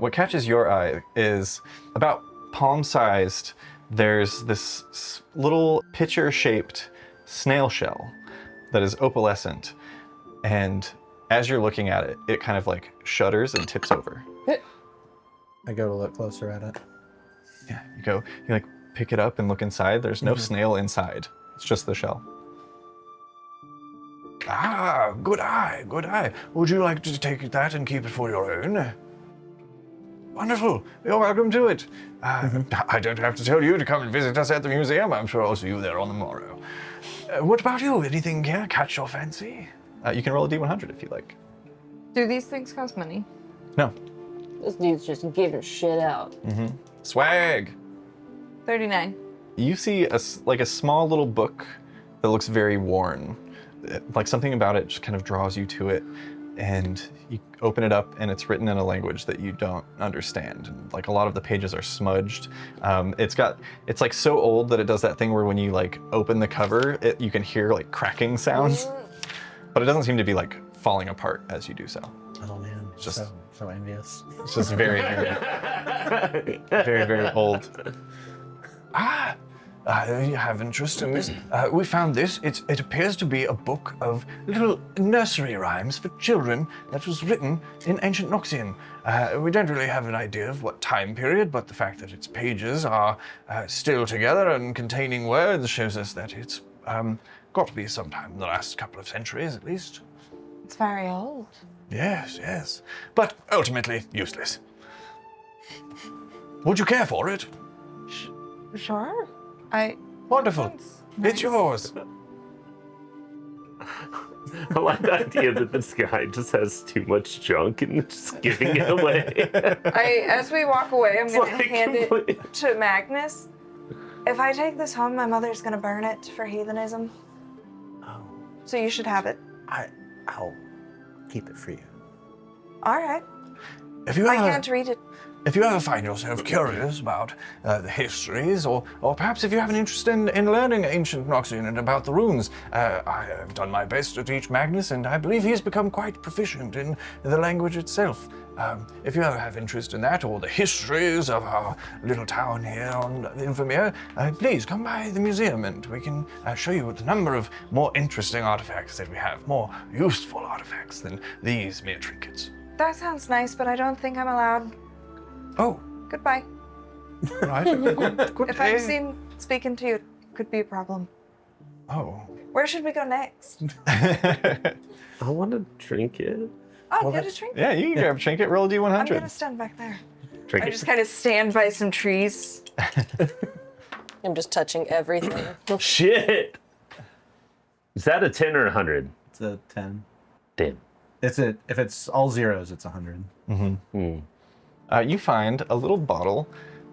what catches your eye is about palm-sized, there's this little pitcher-shaped snail shell that is opalescent, and as you're looking at it, it kind of like shudders and tips over. I go to look closer at it. Yeah, you like pick it up and look inside. There's no snail inside. It's just the shell. Ah, good eye, good eye. Would you like to take that and keep it for your own? Wonderful. You're welcome to it. I don't have to tell you to come and visit us at the museum. I'm sure I'll see you there on the morrow. What about you? Anything here catch your fancy? You can roll a D100 if you like. Do these things cost money? No. This dude's just giving shit out. Swag! 39. You see a small little book that looks very worn. Like something about it just kind of draws you to it, and you open it up and it's written in a language that you don't understand. Like a lot of the pages are smudged. It's like so old that it does that thing where when you like open the cover, you can hear like cracking sounds, but it doesn't seem to be like falling apart as you do so. Oh man, Just- so envious. It's just very, very, very old. You have interest in this? We found this. It appears to be a book of little nursery rhymes for children that was written in ancient Noxian. We don't really have an idea of what time period, but the fact that its pages are still together and containing words shows us that it's got to be sometime in the last couple of centuries at least. It's very old. Yes, yes. But ultimately useless. Would you care for it? Sure. Wonderful. It's yours. I like the idea that this guy just has too much junk and just giving it away. As we walk away, I'm gonna like hand complete- it to Magnus. If I take this home, my mother's gonna burn it for heathenism. Oh, So you should have it. I'll keep it for you. All right. If you I ever, can't read it. if you ever find yourself curious about the histories, or perhaps if you have an interest in learning ancient Noxian and about the runes, I have done my best to teach Magnus, and I believe he's become quite proficient in the language itself. If you ever have interest in that, or the histories of our little town here on Infamere, please come by the museum and we can show you the number of more interesting artifacts that we have, more useful artifacts than these mere trinkets. That sounds nice, but I don't think I'm allowed. Oh, Goodbye. right. Good If I'm day. seen speaking to you, it could be a problem. Oh. Where should we go next? I want to drink it. Oh, get a drink. Yeah, you can grab a trinket, roll a I'm gonna D100. stand back there. Drink I it. just kind of stand by some trees. I'm just touching everything. Shit! Is that a 10 or a 100? It's a 10. Damn. If it's all zeros, it's 100. You find a little bottle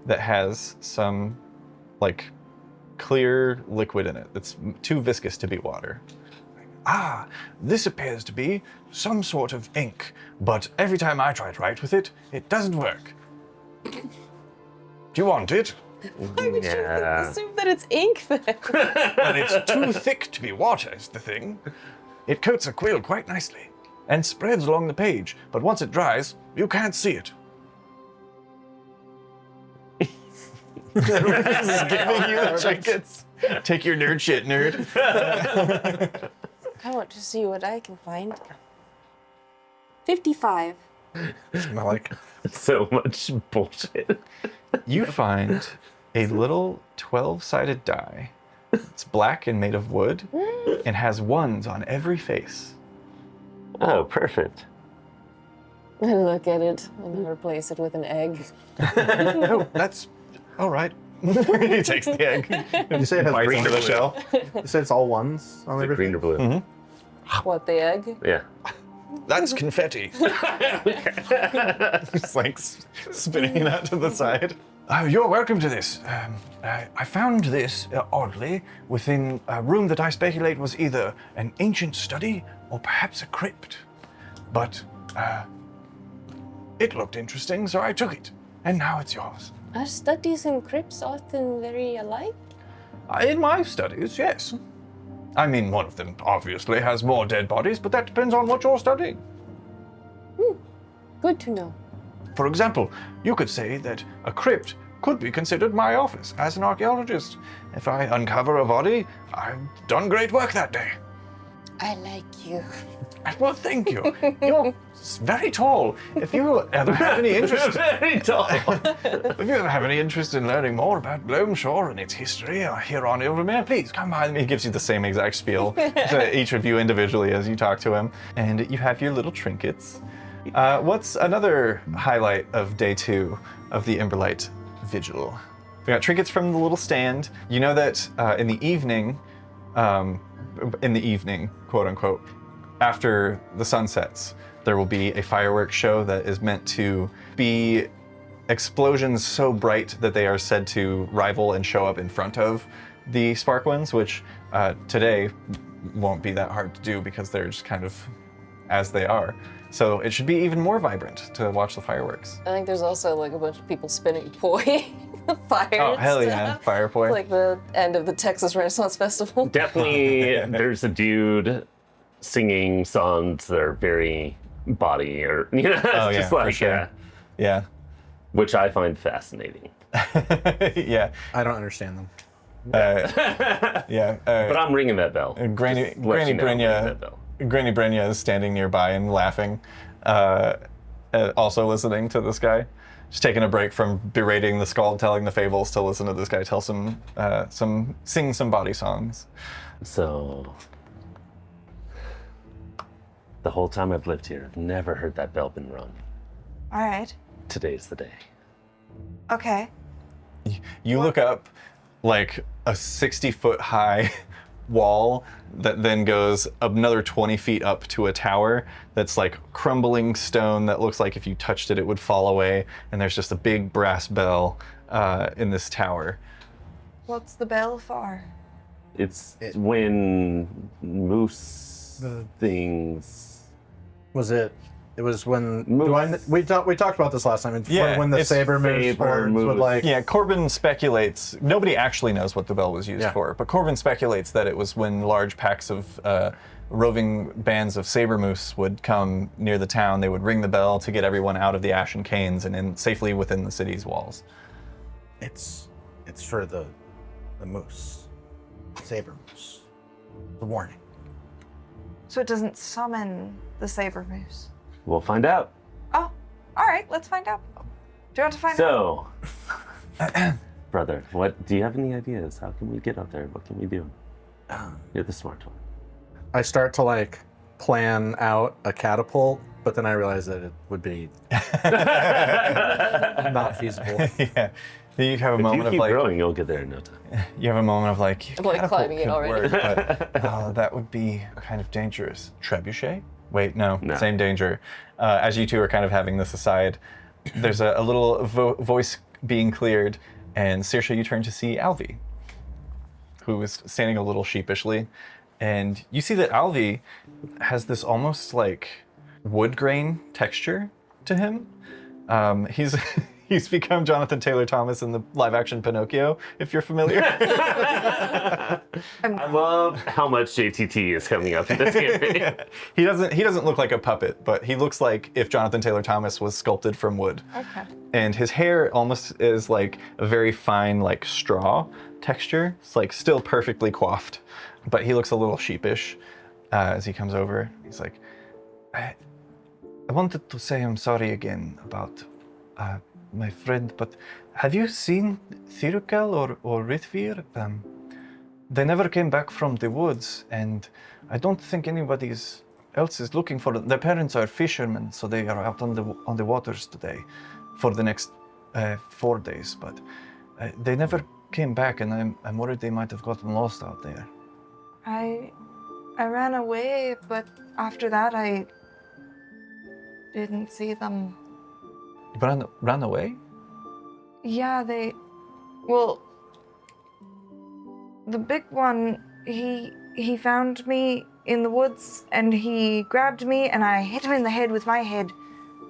that has some, like, clear liquid in it that's too viscous to be water. Ah, this appears to be some sort of ink, but every time I try to write with it, it doesn't work. Do you want it? Why would you assume that it's ink then? Well, it's too thick to be water is the thing. It coats a quill quite nicely and spreads along the page, but once it dries, you can't see it. Giving you the trinkets. Take your nerd shit, nerd. I want to see what I can find. 55. Smell like So much bullshit. You find a little 12-sided die. It's black and made of wood and has ones on every face. Oh, perfect. I look at it and replace it with an egg. oh, that's all right. He takes the egg, You say it has bites green into or the blue. shell. You said it's all ones on Is it everything? green or blue? What, the egg? Yeah. That's confetti. Just like spinning that to the side. You're welcome to this. I found this, oddly, within a room that I speculate was either an ancient study or perhaps a crypt. But it looked interesting, so I took it. And now it's yours. Are studies and crypts often very alike? In my studies, yes. I mean, one of them obviously has more dead bodies, but that depends on what you're studying. Good to know. For example, you could say that a crypt could be considered my office as an archaeologist. If I uncover a body, I've done great work that day. I like you. Well, thank you. You're very tall. If you ever have any interest, Very tall. if you ever have any interest in learning more about Gloamshore and its history here on Ilvermere, please come by me. He gives you the same exact spiel to each of you individually as you talk to him. And you have your little trinkets. What's another highlight of day 2 of the Emberlight Vigil? We got trinkets from the little stand. You know that in the evening, quote unquote, after the sun sets, there will be a fireworks show that is meant to be explosions so bright that they are said to rival and show up in front of the Sparkwinds, which today won't be that hard to do because they're just kind of as they are. So it should be even more vibrant to watch the fireworks. I think there's also like a bunch of people spinning poi fire. Oh, and hell yeah, stuff. fire poi. It's like the end of the Texas Renaissance Festival. Definitely, there's a dude singing songs that are very body or, you know, it's Oh, yeah, just for like, sure. Yeah. which I find fascinating. Yeah. I don't understand them. Yeah. But I'm ringing that bell. Granny Just let you know I'm ringing Brynja. that bell. Granny Brynja is standing nearby and laughing, also listening to this guy. Just taking a break from berating the Skald, telling the fables to listen to this guy tell sing some body songs. So, the whole time I've lived here, I've never heard that bell been rung. All right. Today's the day. Okay. You look up like a 60-foot high wall that then goes another 20 feet up to a tower that's like crumbling stone that looks like if you touched it, it would fall away. And there's just a big brass bell in this tower. What's the bell for? It's when moose things. Was it It was when Moose. we talked about this last time. It's Yeah, when the it's saber moose saber horns would moose. like. Yeah, Corbin speculates. Nobody actually knows what the bell was used Yeah. for, but Corbin speculates that it was when large packs of roving bands of saber moose would come near the town. They would ring the bell to get everyone out of the Ashen Canes and in safely within the city's walls. It's for the moose, saber moose. The warning. So it doesn't summon the saber moose. We'll find out. Oh, all right. Let's find out. Do you want to find out? So, brother, what do you have any ideas? How can we get up there? What can we do? You're the smart one. I start to like plan out a catapult, but then I realize that it would be not feasible. Yeah. You have a If you moment of keep like growing, you'll get there in no time. you have a moment of like I'm, like, catapult climbing it could already. work, but that would be kind of dangerous. Trebuchet? Wait, no, No. same danger. As you two are kind of having this aside, there's a little voice being cleared, and Saoirse, you turn to see Alvi, who is standing a little sheepishly, and you see that Alvi has this almost like wood grain texture to him. He's he's become Jonathan Taylor Thomas in the live-action Pinocchio, if you're familiar. I love how much JTT is coming up in this campaign. He doesn't look like a puppet, but he looks like if Jonathan Taylor Thomas was sculpted from wood. Okay. And his hair almost is like a very fine like straw texture. It's like still perfectly coiffed, but he looks a little sheepish as he comes over. He's like, I wanted to say I'm sorry again about my friend, but have you seen Thirukal or Rithvir? They never came back from the woods, and I don't think anybody else is looking for them. Their parents are fishermen, so they are out on the waters today for the next 4 days. But they never came back, and I'm worried they might have gotten lost out there. I ran away, but after that I didn't see them. Ran away? Yeah, well, the big one, he found me in the woods and he grabbed me and I hit him in the head with my head,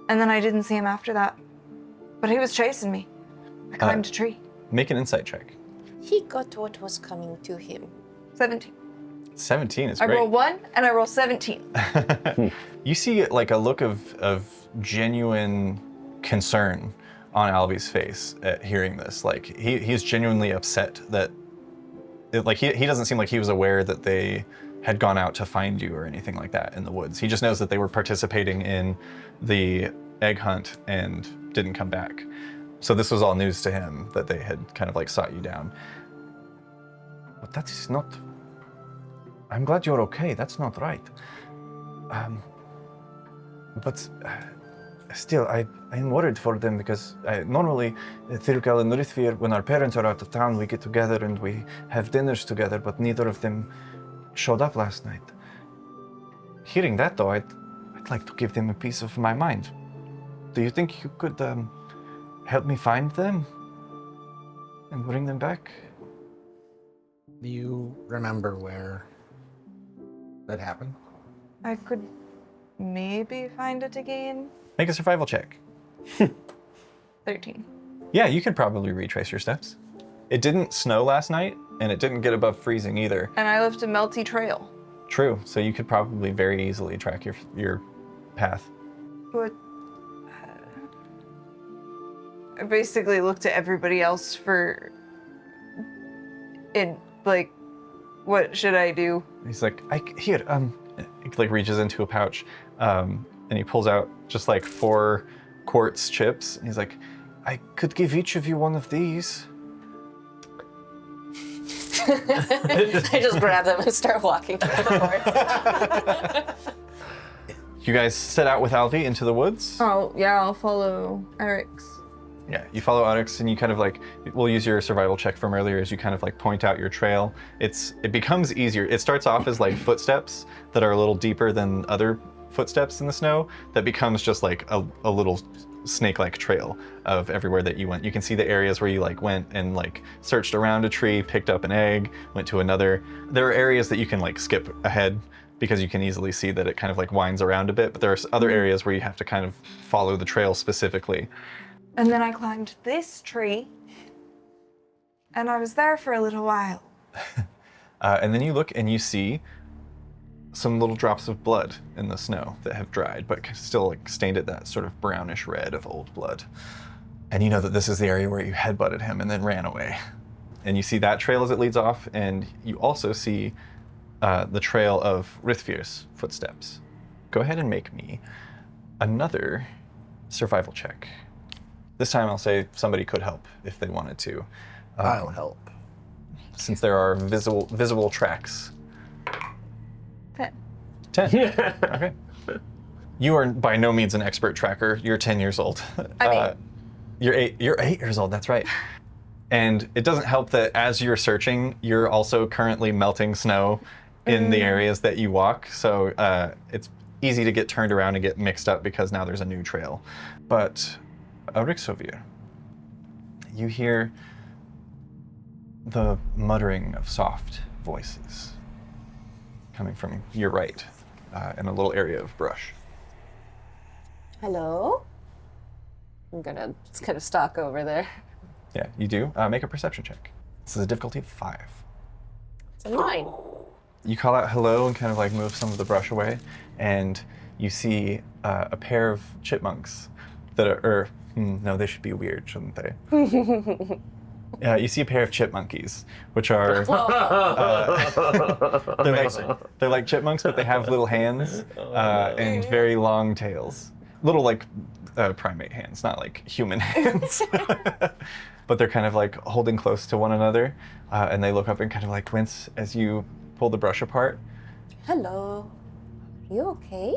and then I didn't see him after that. But he was chasing me. I climbed a tree. Make an insight check. He got what was coming to him. 17. 17 is I great. roll 1 and I roll 17. You see like a look of genuine concern on Alvy's face at hearing this. Like he's genuinely upset that he doesn't seem like he was aware that they had gone out to find you or anything like that in the woods. He just knows that they were participating in the egg hunt and didn't come back. So this was all news to him that they had kind of like sought you down. But that is not... I'm glad you're okay. That's not right. But still, I'm worried for them because normally Thirukal and Rithvir, when our parents are out of town, we get together and we have dinners together, but neither of them showed up last night. Hearing that though, I'd like to give them a piece of my mind. Do you think you could help me find them and bring them back? Do you remember where that happened? I could maybe find it again. Make a survival check. 13. Yeah, you could probably retrace your steps. It didn't snow last night, and it didn't get above freezing either. And I left a melty trail. True, so you could probably very easily track your path. But I basically looked at everybody else for what should I do? He's like, he like reaches into a pouch, and he pulls out just like 4 quartz chips. And he's like, I could give each of you one of these. I just grab them and start walking through the forest. You guys set out with Alvi into the woods. Oh, yeah, I'll follow Eric's. Yeah, you follow Onyx and you kind of like, we'll use your survival check from earlier as you kind of like point out your trail. It becomes easier. It starts off as like footsteps that are a little deeper than other footsteps in the snow that becomes just like a little snake-like trail of everywhere that you went. You can see the areas where you like went and like searched around a tree, picked up an egg, went to another. There are areas that you can like skip ahead because you can easily see that it kind of like winds around a bit, but there are other areas where you have to kind of follow the trail specifically. And then I climbed this tree, and I was there for a little while. And then you look and you see some little drops of blood in the snow that have dried, but still like stained it that sort of brownish red of old blood. And you know that this is the area where you headbutted him and then ran away. And you see that trail as it leads off, and you also see the trail of Rithvir's footsteps. Go ahead and make me another survival check. This time I'll say somebody could help if they wanted to. I'll help. Since there are visible tracks. 10. 10. Okay. You are by no means an expert tracker. You're 10 years old. I'm 8. You're 8 years old, that's right. And it doesn't help that as you're searching, you're also currently melting snow in the areas that you walk. So it's easy to get turned around and get mixed up because now there's a new trail. But Rixovir, you hear the muttering of soft voices coming from your right in a little area of brush. Hello? I'm gonna just kind of stalk over there. Yeah, you do. Make a perception check. This is a difficulty of 5. It's a 9. You call out hello and kind of like move some of the brush away, and you see a pair of chipmunks that are, no, they should be weird, shouldn't they? You see a pair of chipmunkies, which are, they're like chipmunks, but they have little hands and very long tails. Little like primate hands, not like human hands. But they're kind of like holding close to one another, and they look up and kind of like wince as you pull the brush apart. Hello. You okay?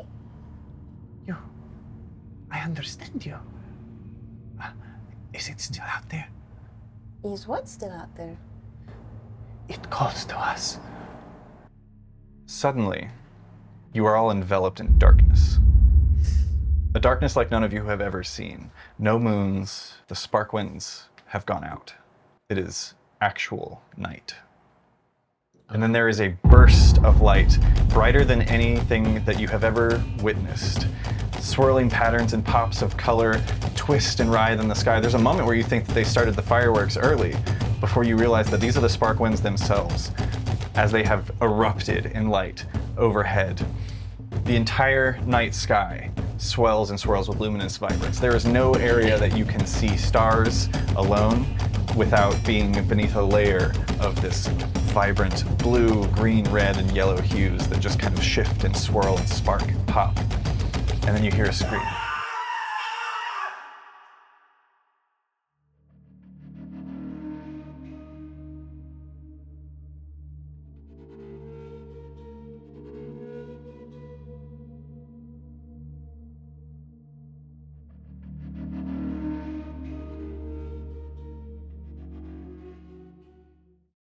You. I understand you. Is it still out there? Is what still out there? It calls to us. Suddenly, you are all enveloped in darkness. A darkness like none of you have ever seen. No moons, the Sparkwinds have gone out. It is actual night. And then there is a burst of light, brighter than anything that you have ever witnessed. Swirling patterns and pops of color twist and writhe in the sky. There's a moment where you think that they started the fireworks early, before you realize that these are the Sparkwinds themselves, as they have erupted in light overhead. The entire night sky swells and swirls with luminous vibrance. There is no area that you can see stars alone without being beneath a layer of this vibrant blue, green, red, and yellow hues that just kind of shift and swirl and spark and pop. And then you hear a scream.